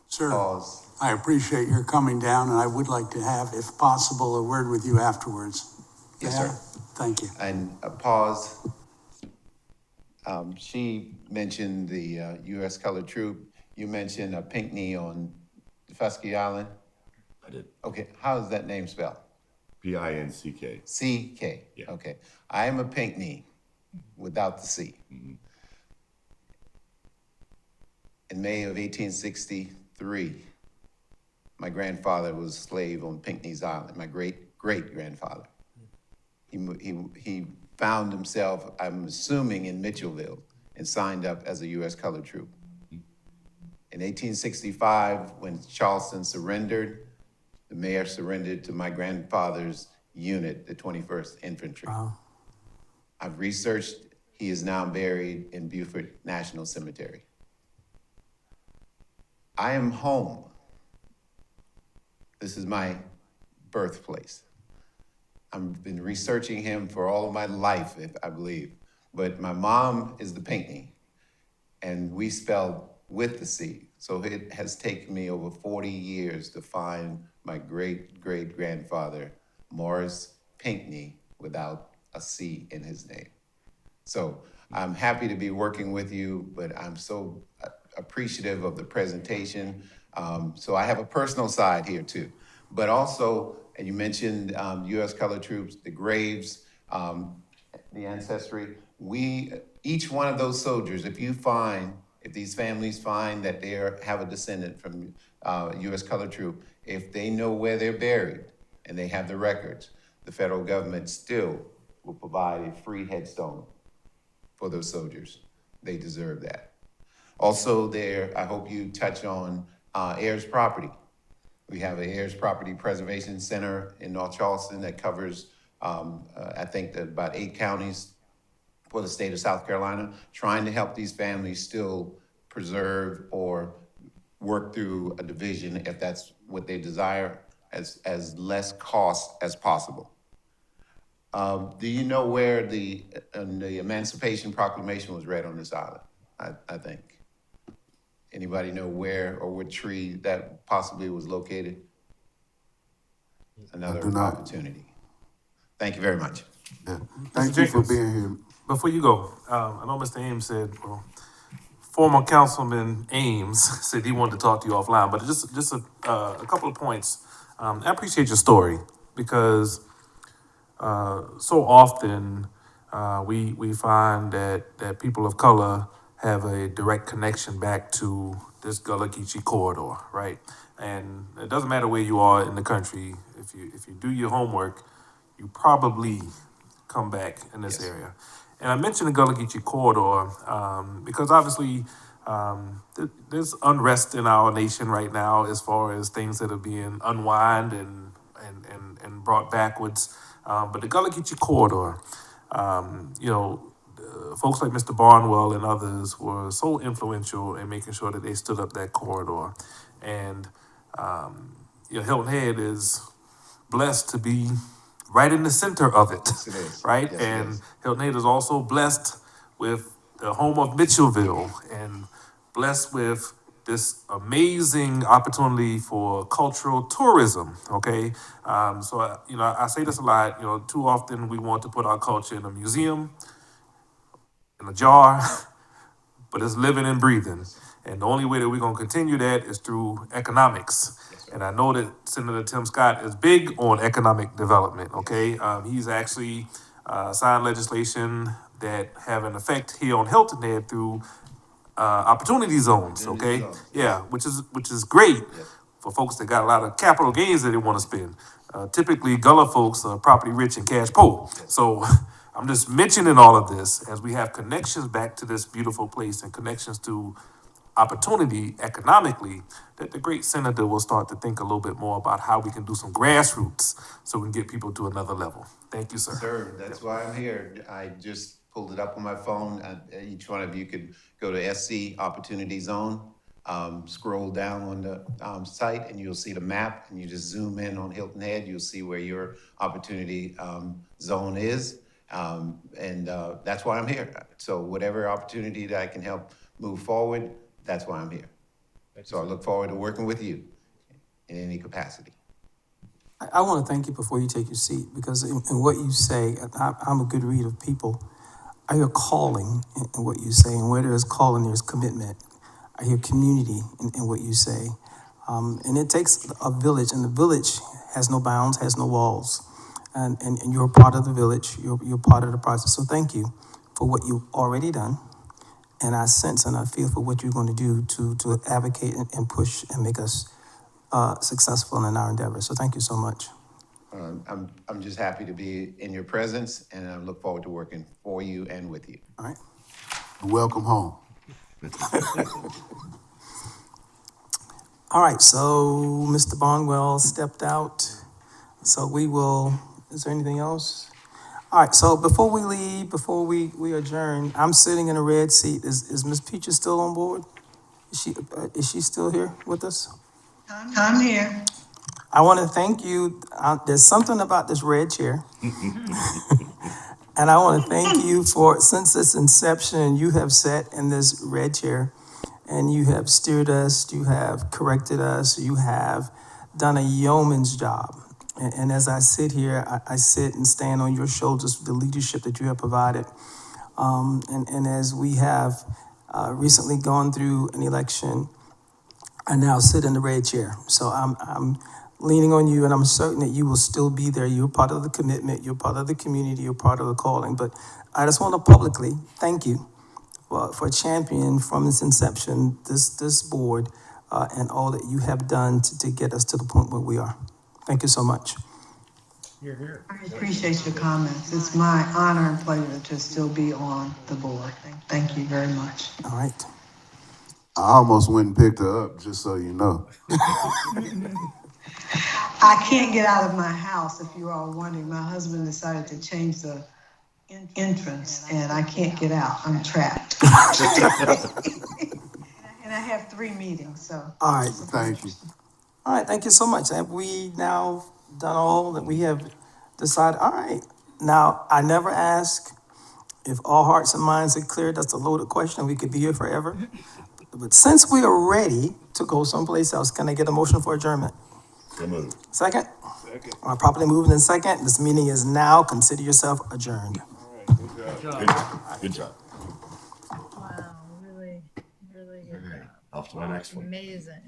Sir, Pause. I appreciate your coming down, and I would like to have, if possible, a word with you afterwards. Yes, May I? sir. Thank you. And pause. She mentioned the U.S. Colored Troop. You mentioned a Pinckney on Fusky Island. I did. Okay, how is that name spelled? Pinck. C-K. Yeah. Okay. I am a Pinckney without the C. Mm-hmm. In May of 1863, my grandfather was a slave on Pinckney's Island, my great-great-grandfather. He found himself, I'm assuming, in Mitchellville and signed up as a U.S. colored troop. In 1865, when Charleston surrendered, the mayor surrendered to my grandfather's unit, the 21st Infantry. Wow. I've researched, he is now buried in Beaufort National Cemetery. I am home. This is my birthplace. I've been researching him for all of my life, I believe. But my mom is the Pinckney, and we spelled with the C. So it has taken me over 40 years to find my great-great-grandfather, Morris Pinckney, without a C in his name. So I'm happy to be working with you, but I'm so appreciative of the presentation. So I have a personal side here too. But also, and you mentioned U.S. colored troops, the graves, the ancestry. Each one of those soldiers, if these families find that they have a descendant from U.S. colored troop, if they know where they're buried and they have the records, the federal government still will provide a free headstone for those soldiers. They deserve that. Also I hope you touch on heirs property. We have an heirs property preservation center in North Charleston that covers, I think, about 8 counties for the state of South Carolina, trying to help these families still preserve or work through a division if that's what they desire, as less cost as possible. Do you know where the Emancipation Proclamation was read on this island? I think. Anybody know where or what tree that possibly was located? Another opportunity. Thank you very much. Yeah. Thank you for being here. Before you go, I know Mr. Ames said, well, former Councilman Ames said he wanted to talk to you offline, but just a couple of points. I appreciate your story because so often we find that people of color have a direct connection back to this Gullah Geechee corridor, right? And it doesn't matter where you are in the country. If you do your homework, you probably come back in this area. And I mentioned the Gullah Geechee corridor because obviously there's unrest in our nation right now as far as things that are being unwound and brought backwards. But the Gullah Geechee corridor, folks like Mr. Barnwell and others were so influential in making sure that they stood up that corridor. And Hilton Head is blessed to be right in the center of it, Yes, it is. right? Yes, it and is. Hilton Head is also blessed with the home of Mitchellville and blessed with this amazing opportunity for cultural tourism, okay? So I say this a lot, too often we want to put our culture in a museum, in a jar, but it's living and breathing. And the only way that we're gonna continue that is through economics. And I know that Senator Tim Scott is big on economic development, okay? He's actually signed legislation that have an effect here on Hilton Head through opportunity zones, okay? Yeah, which is great for folks that got a lot of capital gains that they wanna spend. Typically, Gullah folks are property rich and cash poor. So I'm just mentioning all of this as we have connections back to this beautiful place and connections to opportunity economically, that the great senator will start to think a little bit more about how we can do some grassroots so we can get people to another level. Thank you, sir. Sir, that's why I'm here. I just pulled it up on my phone. Each one of you could go to SC Opportunity Zone, scroll down on the site, and you'll see the map, and you just zoom in on Hilton Head. You'll see where your opportunity zone is. That's why I'm here. So whatever opportunity that I can help move forward, that's why I'm here. So I look forward to working with you in any capacity. I want to thank you before you take your seat, because in what you say, I'm a good read of people. I hear calling in what you say, and where there's calling, there's commitment. I hear community in what you say. And it takes a village, and the village has no bounds, has no walls. And you're a part of the village, you're part of the process. So thank you for what you've already done. And I sense and I feel for what you're going to do to advocate and push and make us successful in our endeavors. So thank you so much. I'm just happy to be in your presence, and I look forward to working for you and with you. All right. Welcome home. All right, so Mr. Bonwell stepped out. So is there anything else? All right, so before we leave, before we adjourn, I'm sitting in a red seat. Is Ms. Peaches still on board? Is she still here with us? I'm here. I want to thank you. There's something about this red chair. And I want to thank you for, since its inception, you have sat in this red chair and you have steered us, you have corrected us, you have done a yeoman's job. And as I sit here, I sit and stand on your shoulders with the leadership that you have provided. And as we have recently gone through an election, I now sit in the red chair. So I'm leaning on you, and I'm certain that you will still be there. You're part of the commitment, you're part of the community, you're part of the calling. But I just want to publicly thank you for championing from its inception this board and all that you have done to get us to the point where we are. Thank you so much. You're here. I appreciate your comments. It's my honor and pleasure to still be on the board. Thank you very much. All right. I almost went and picked her up, just so you know. I can't get out of my house, if you are wondering. My husband decided to change the entrance, and I can't get out. I'm trapped. And I have 3 meetings, so. All right. Thank you. All right, thank you so much. Have we now done all that we have decided? All right. Now, I never ask if all hearts and minds are clear. That's a loaded question. We could be here forever. But since we are ready to go someplace else, can I get a motion for adjournment? Second. Second. All right, properly moved in second. This meeting is now, consider yourself adjourned. Good job. Wow, really, really good job. Off to my next one. Amazing.